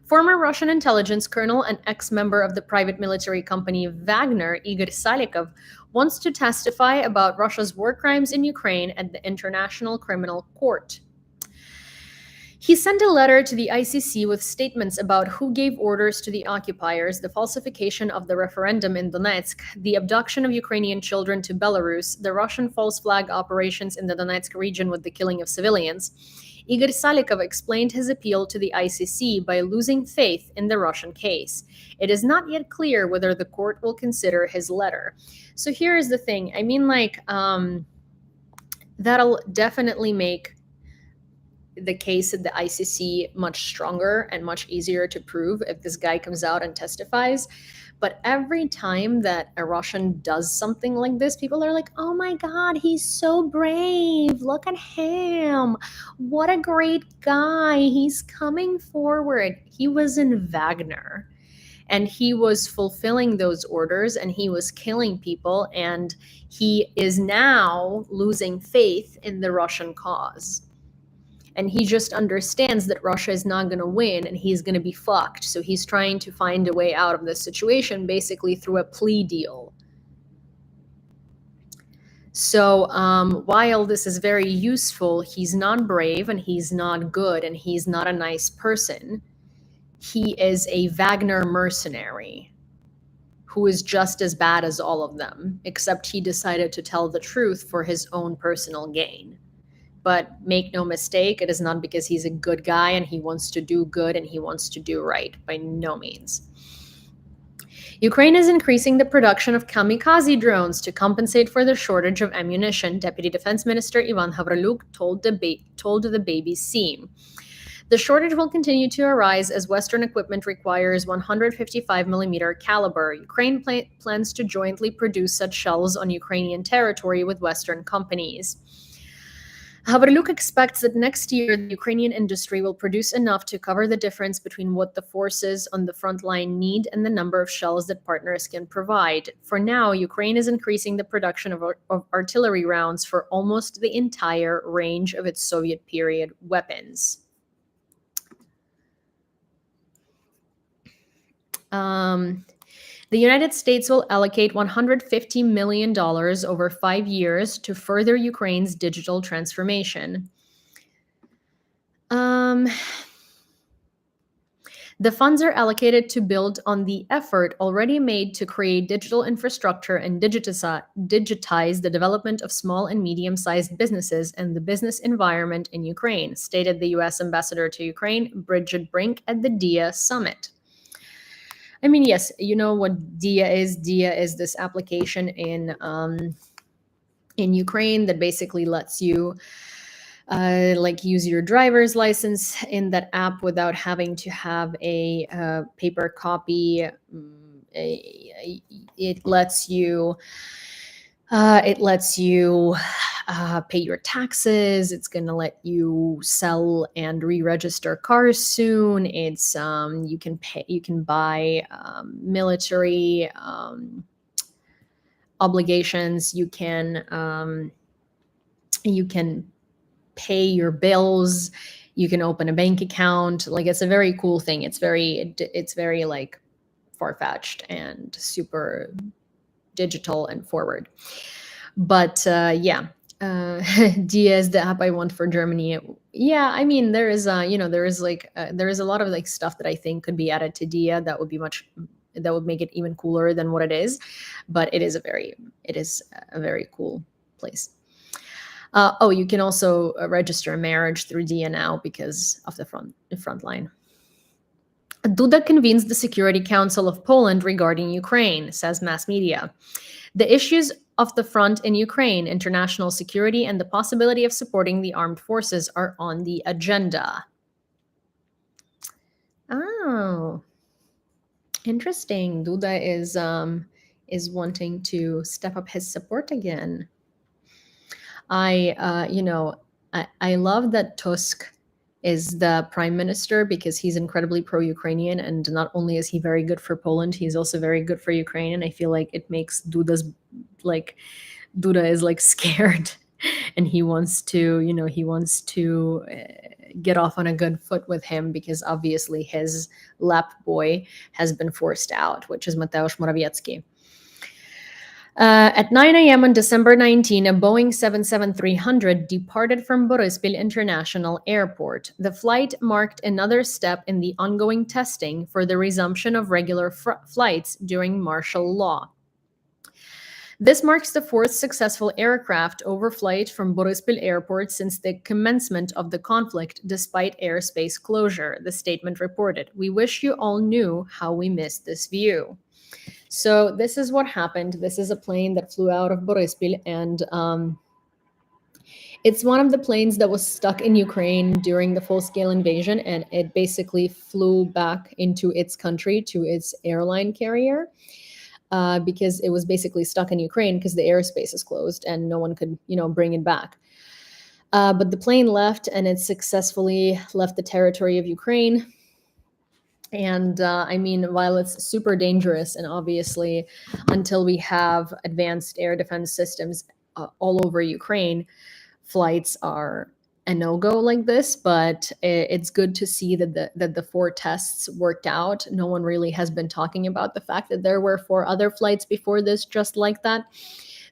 Former Russian intelligence colonel and ex-member of the private military company Wagner, Igor Salikov, wants to testify about Russia's war crimes in Ukraine at the International Criminal Court. He sent a letter to the ICC with statements about who gave orders to the occupiers, the falsification of the referendum in Donetsk, the abduction of Ukrainian children to Belarus, the Russian false flag operations in the Donetsk region with the killing of civilians. Igor Salikov explained his appeal to the ICC by losing faith in the Russian case. It is not yet clear whether the court will consider his letter. So here is the thing. I mean, like, that'll definitely make the case at the ICC much stronger and much easier to prove if this guy comes out and testifies. But every time that a Russian does something like this, people are like, oh my God, he's so brave. Look at him. What a great guy. He's coming forward. He was in Wagner and he was fulfilling those orders and he was killing people. And he is now losing faith in the Russian cause. And he just understands that Russia is not going to win and he's going to be fucked. So he's trying to find a way out of this situation, basically through a plea deal. So while this is very useful, he's not brave and he's not good and he's not a nice person. He is a Wagner mercenary who is just as bad as all of them, except he decided to tell the truth for his own personal gain. But make no mistake, it is not because he's a good guy and he wants to do good and he wants to do right, by no means. Ukraine is increasing the production of kamikaze drones to compensate for the shortage of ammunition, Deputy Defense Minister Ivan Havraluk told the BBC. The shortage will continue to arise as Western equipment requires 155mm caliber. Ukraine plans to jointly produce such shells on Ukrainian territory with Western companies. Havraluk expects that next year the Ukrainian industry will produce enough to cover the difference between what the forces on the front line need and the number of shells that partners can provide. For now, Ukraine is increasing the production of artillery rounds for almost the entire range of its Soviet period weapons. The United States will allocate $150 million over 5 years to further Ukraine's digital transformation. The funds are allocated to build on the effort already made to create digital infrastructure and digitize the development of small and medium-sized businesses and the business environment in Ukraine, stated the U.S. Ambassador to Ukraine, Bridget Brink, at the DIA summit. I mean, yes, you know what DIA is. DIA is this application in Ukraine that basically lets you like use your driver's license in that app without having to have a paper copy. It lets you pay your taxes. It's going to let you sell and re-register cars soon. It's you can buy military obligations. You can pay your bills. You can open a bank account. Like, it's a very cool thing. It's very like far-fetched and super digital and forward. But yeah. DIA is the app I want for Germany. Yeah, I mean, there is a lot of like stuff that I think could be added to DIA that would make it even cooler than what it is. But it is a very cool place. You can also register a marriage through DIA now because of the front line. Duda convenes the Security Council of Poland regarding Ukraine, says mass media. The issues of the front in Ukraine, international security, and the possibility of supporting the armed forces are on the agenda. Oh, interesting. Duda is wanting to step up his support again. I love that Tusk is the prime minister because he's incredibly pro-Ukrainian, and not only is he very good for Poland, he's also very good for Ukraine. And I feel like it makes Duda is like scared, and he wants to get off on a good foot with him because obviously his lap boy has been forced out, which is Mateusz Morawiecki. At 9 a.m. on December 19, a Boeing 777-300 departed from Boryspil International Airport. The flight marked another step in the ongoing testing for the resumption of regular flights during martial law. This marks the fourth successful aircraft overflight from Boryspil Airport since the commencement of the conflict, despite airspace closure, the statement reported. We wish you all knew how we missed this view. So this is what happened. This is a plane that flew out of Boryspil, and it's one of the planes that was stuck in Ukraine during the full-scale invasion, and it basically flew back into its country to its airline carrier. Because it was basically stuck in Ukraine because the airspace is closed and no one could, bring it back. But the plane left, and it successfully left the territory of Ukraine. And while it's super dangerous, and obviously until we have advanced air defense systems all over Ukraine, flights are a no-go like this, but it's good to see that the 4 tests worked out. No one really has been talking about the fact that there were 4 other flights before this just like that.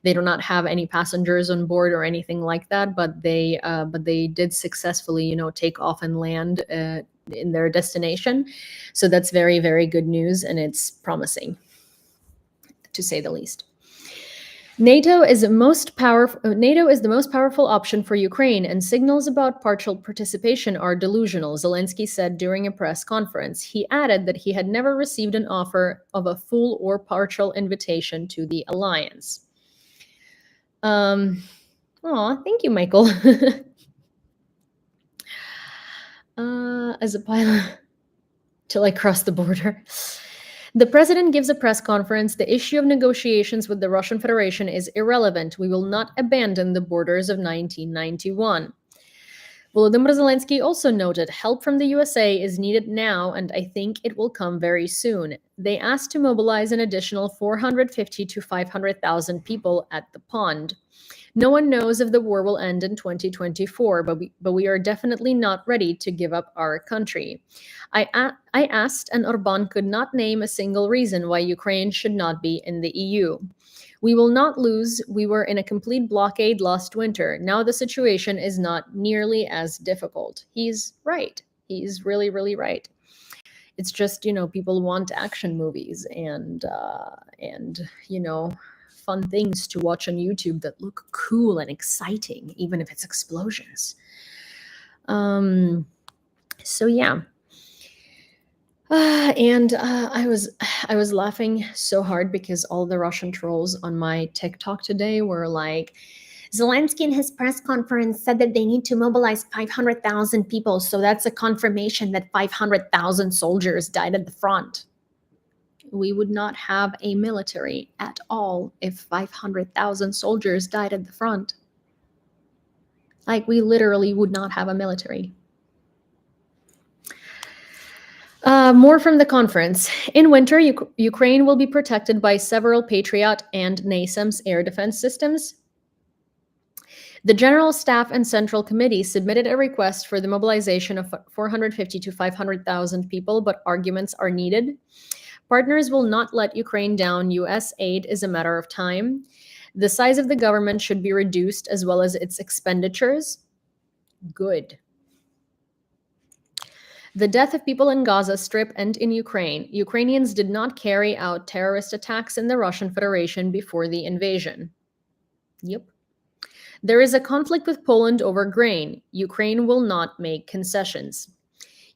They do not have any passengers on board or anything like that, but they did successfully, take off and land in their destination. So that's very, very good news, and it's promising, to say the least. NATO is the most powerful option for Ukraine, and signals about partial participation are delusional, Zelensky said during a press conference. He added that he had never received an offer of a full or partial invitation to the alliance. Thank you, Michael. As a pilot, till I cross the border. The president gives a press conference. The issue of negotiations with the Russian Federation is irrelevant. We will not abandon the borders of 1991. Volodymyr Zelensky also noted help from the USA is needed now, and I think it will come very soon. They asked to mobilize an additional 450 to 500,000 people at the pond. No one knows if the war will end in 2024, but we are definitely not ready to give up our country. I asked, and Orban could not name a single reason why Ukraine should not be in the EU. We will not lose. We were in a complete blockade last winter. Now the situation is not nearly as difficult. He's right. He's really, really right. It's just, people want action movies and fun things to watch on YouTube that look cool and exciting, even if it's explosions. So yeah. I was laughing so hard because all the Russian trolls on my TikTok today were like, Zelensky in his press conference said that they need to mobilize 500,000 people. So that's a confirmation that 500,000 soldiers died at the front. We would not have a military at all if 500,000 soldiers died at the front. Like, we literally would not have a military. More from the conference. In winter, Ukraine will be protected by several Patriot and NASAMS air defense systems. The General Staff and Central Committee submitted a request for the mobilization of 450 to 500,000 people, but arguments are needed. Partners will not let Ukraine down. U.S. aid is a matter of time. The size of the government should be reduced, as well as its expenditures. Good. The death of people in Gaza Strip and in Ukraine. Ukrainians did not carry out terrorist attacks in the Russian Federation before the invasion. Yep. There is a conflict with Poland over grain. Ukraine will not make concessions.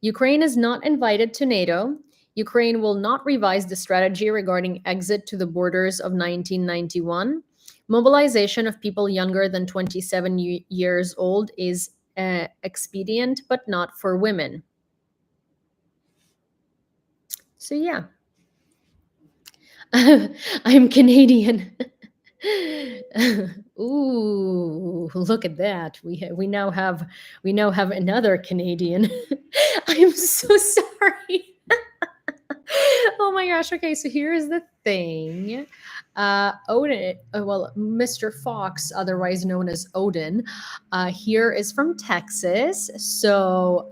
Ukraine is not invited to NATO. Ukraine will not revise the strategy regarding exit to the borders of 1991. Mobilization of people younger than 27 years old is expedient, but not for women. So yeah, I'm Canadian. Ooh, look at that. We now have another Canadian. I am so sorry. Oh my gosh. Okay, so here's the thing. Odin, Mr. Fox, otherwise known as Odin, here is from Texas. So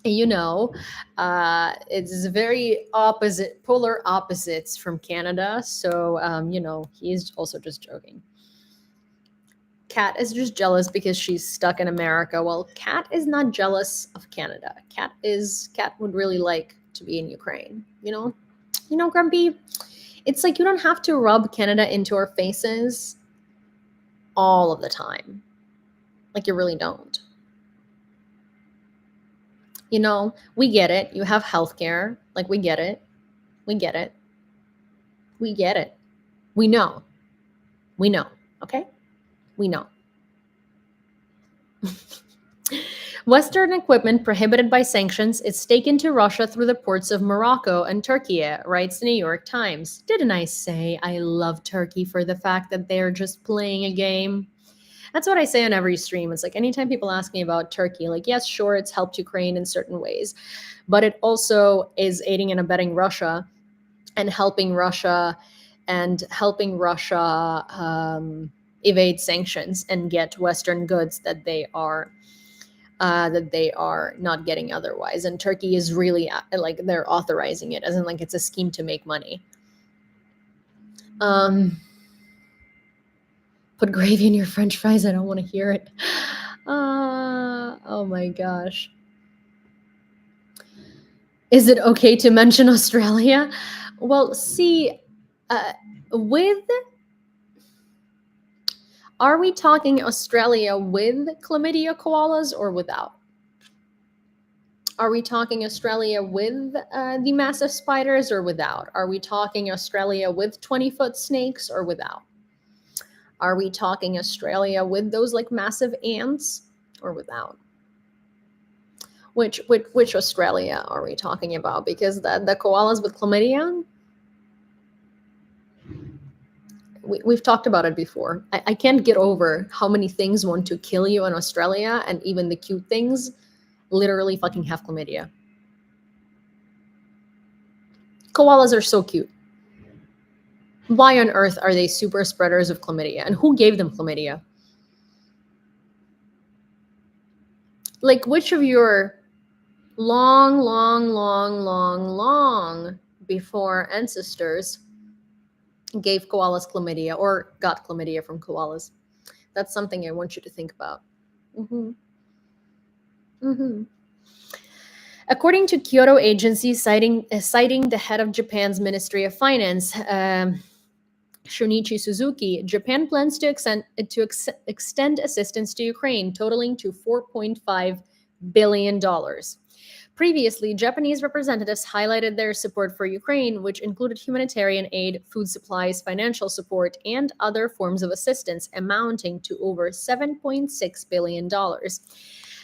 it's very polar opposites from Canada. So, he's also just joking. Kat is just jealous because she's stuck in America. Well, Kat is not jealous of Canada. Kat would really like to be in Ukraine, Grumpy. It's like you don't have to rub Canada into our faces all of the time. Like, you really don't. You know, we get it. You have healthcare. Like, we get it. We get it. We get it. We know. We know. Okay? We know. Western equipment prohibited by sanctions is taken to Russia through the ports of Morocco and Turkey, writes the New York Times. Didn't I say I love Turkey for the fact that they're just playing a game? That's what I say on every stream. It's like anytime people ask me about Turkey, like, yes, sure, it's helped Ukraine in certain ways, but it also is aiding and abetting Russia and helping Russia evade sanctions and get Western goods that they are not getting otherwise. And Turkey is really like they're authorizing it, as in like it's a scheme to make money. Put gravy in your French fries. I don't want to hear it. Oh my gosh. Is it okay to mention Australia? Well, see, are we talking Australia with chlamydia koalas or without? Are we talking Australia with the massive spiders or without? Are we talking Australia with 20-foot snakes or without? Are we talking Australia with those like massive ants or without? Which Australia are we talking about? Because the koalas with chlamydia, we've talked about it before. I can't get over how many things want to kill you in Australia, and even the cute things literally fucking have chlamydia. Koalas are so cute. Why on earth are they super spreaders of chlamydia? And who gave them chlamydia? Like, which of your long before ancestors gave koalas chlamydia or got chlamydia from koalas? That's something I want you to think about. According to Kyoto Agency, citing the head of Japan's Ministry of Finance, Shunichi Suzuki, Japan plans to extend assistance to Ukraine, totaling to $4.5 billion. Previously, Japanese representatives highlighted their support for Ukraine, which included humanitarian aid, food supplies, financial support, and other forms of assistance amounting to over $7.6 billion.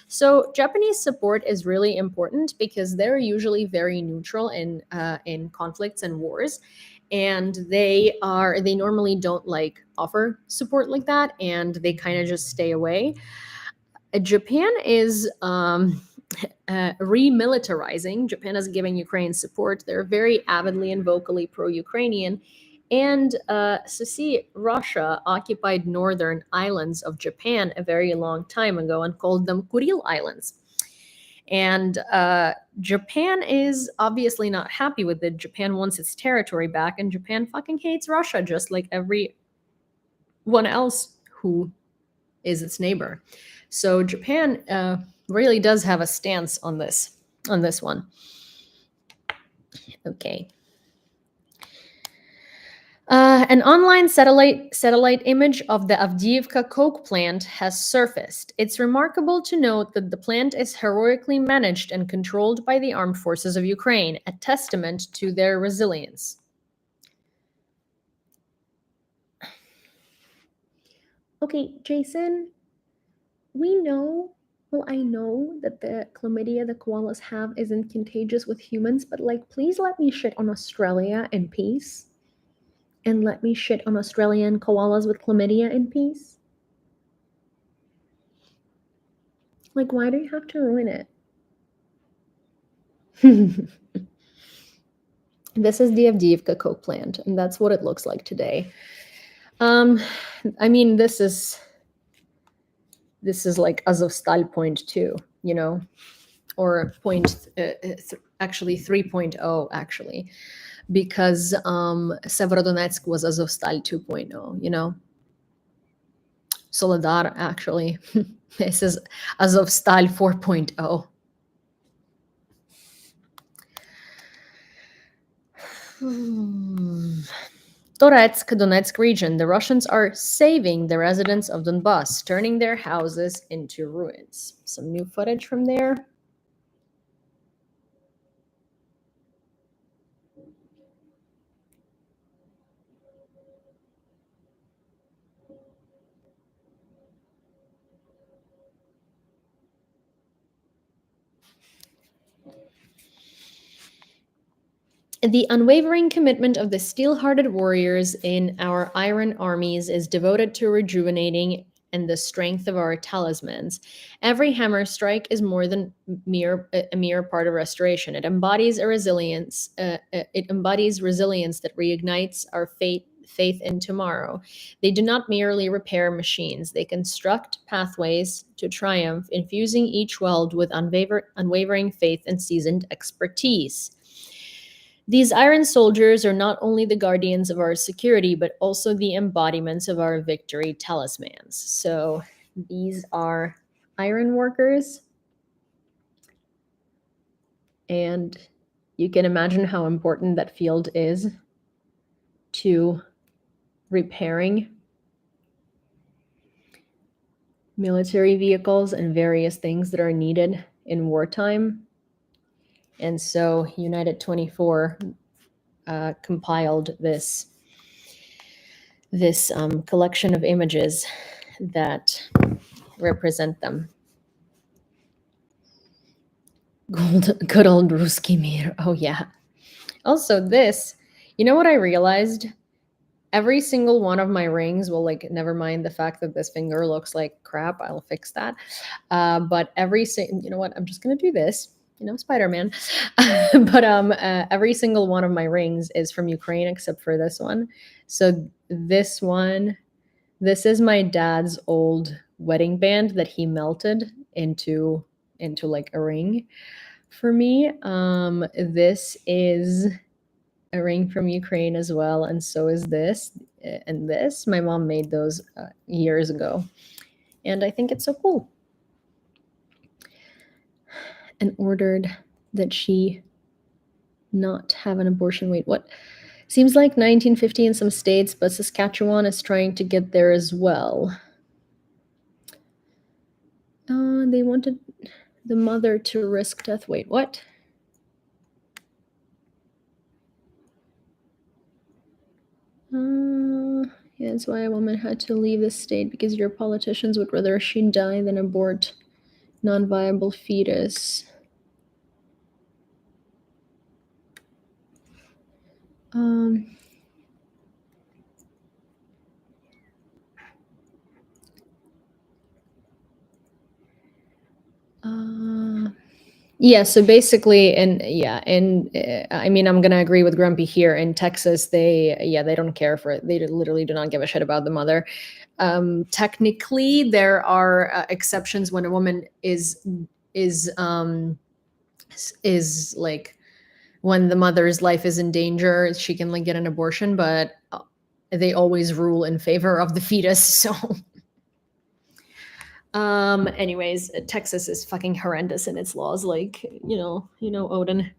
So Japanese support is really important because they're usually very neutral in conflicts and wars, and they normally don't like offer support like that, and they kind of just stay away. Japan is remilitarizing. Japan is giving Ukraine support. They're very avidly and vocally pro-Ukrainian. And Russia occupied northern islands of Japan a very long time ago and called them Kuril Islands. And Japan is obviously not happy with it. Japan wants its territory back, and Japan fucking hates Russia, just like everyone else who is its neighbor. So Japan really does have a stance on this one. Okay. An online satellite image of the Avdiivka coke plant has surfaced. It's remarkable to note that the plant is heroically managed and controlled by the armed forces of Ukraine, a testament to their resilience. Okay, Jason, I know that the chlamydia the koalas have isn't contagious with humans, but like, please let me shit on Australia in peace. And let me shit on Australian koalas with chlamydia in peace? Like, why do you have to ruin it? This is the Avdiivka coke plant, and that's what it looks like today. I mean, this is like Azovstal point 2, you know, or actually 3.0, actually, because Severodonetsk was Azovstal 2.0, you know. Soledar, actually. This is Azovstal 4.0. Toretsk, Donetsk region, the Russians are saving the residents of Donbass, turning their houses into ruins. Some new footage from there. The unwavering commitment of the steel-hearted warriors in our iron armies is devoted to rejuvenating and the strength of our talismans. Every hammer strike is more than a mere part of restoration. It embodies a resilience. It embodies resilience that reignites our faith in tomorrow. They do not merely repair machines; they construct pathways to triumph, infusing each weld with unwavering faith and seasoned expertise. These iron soldiers are not only the guardians of our security, but also the embodiments of our victory talismans. So these are iron workers. And you can imagine how important that field is to repairing military vehicles and various things that are needed in wartime. And so United 24 compiled this collection of images that represent them. Good old Ruski Mir. Oh, yeah. Also, this, you know what I realized? Every single one of my rings, well, like, never mind the fact that this finger looks like crap. I'll fix that. But you know what? I'm just going to do this. Spider-Man. But every single one of my rings is from Ukraine except for this one. So this one, this is my dad's old wedding band that he melted into like a ring for me. This is a ring from Ukraine as well, and so is this and this. My mom made those years ago, and I think it's so cool. And ordered that she not have an abortion. Wait, what? Seems like 1950 in some states, but Saskatchewan is trying to get there as well. They wanted the mother to risk death. Wait, what? Yeah, that's why a woman had to leave the state, because your politicians would rather she die than abort non-viable fetus. Yeah, so basically, I mean, I'm gonna agree with Grumpy here. In Texas, they don't care for it. They literally do not give a shit about the mother. Technically, there are exceptions when a woman is like, when the mother's life is in danger, she can like get an abortion, but they always rule in favor of the fetus. So anyways, Texas is fucking horrendous in its laws. Like, Odin.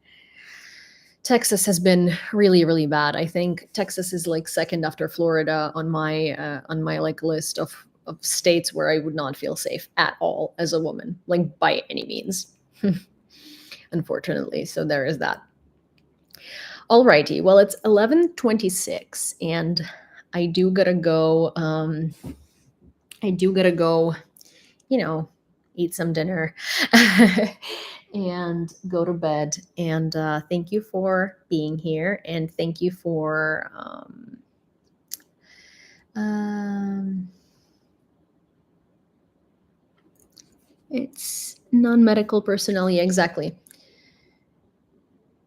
Texas has been really, really bad. I think Texas is like second after Florida on my like list of states where I would not feel safe at all as a woman, like by any means. Unfortunately. So there is that. Alrighty. Well, it's 11:26 and I do gotta go eat some dinner and go to bed. And thank you for being here, and thank you for it's non-medical personnel. Yeah, exactly.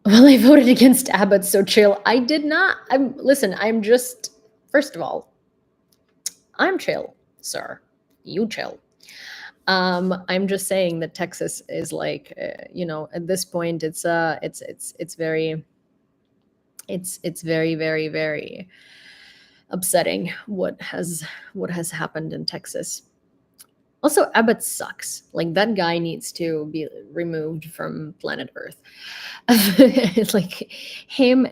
Well, I voted against Abbott, so chill. I did not. I'm just, first of all, I'm chill, sir. You chill. I'm just saying that Texas is like, at this point, it's very, very, very, very upsetting what has happened in Texas. Also, Abbott sucks. Like that guy needs to be removed from planet Earth. It's like him,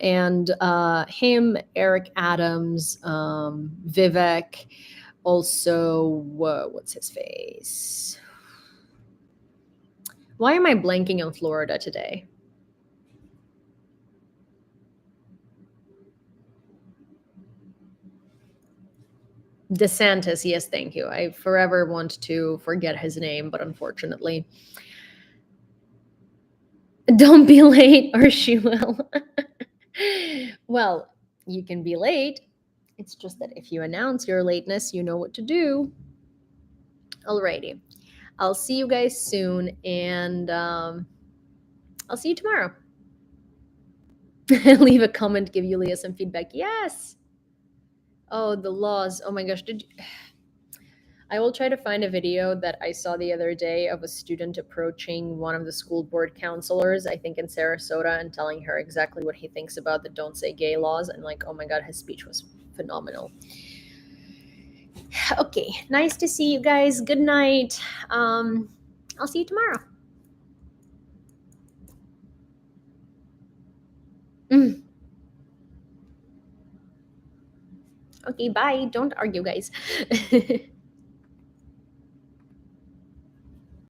Eric Adams, Vivek, also what's his face? Why am I blanking on Florida today? DeSantis, yes, thank you. I forever want to forget his name, but unfortunately, don't be late or she will. Well, you can be late. It's just that if you announce your lateness, you know what to do. Alrighty. I'll see you guys soon, and I'll see you tomorrow. Leave a comment, give Yulia some feedback. Yes. Oh, the laws. Oh my gosh. I will try to find a video that I saw the other day of a student approaching one of the school board counselors, I think in Sarasota, and telling her exactly what he thinks about the Don't Say Gay laws. And like, oh my God, his speech was phenomenal. Okay, nice to see you guys. Good night. I'll see you tomorrow. Okay, bye. Don't argue, guys.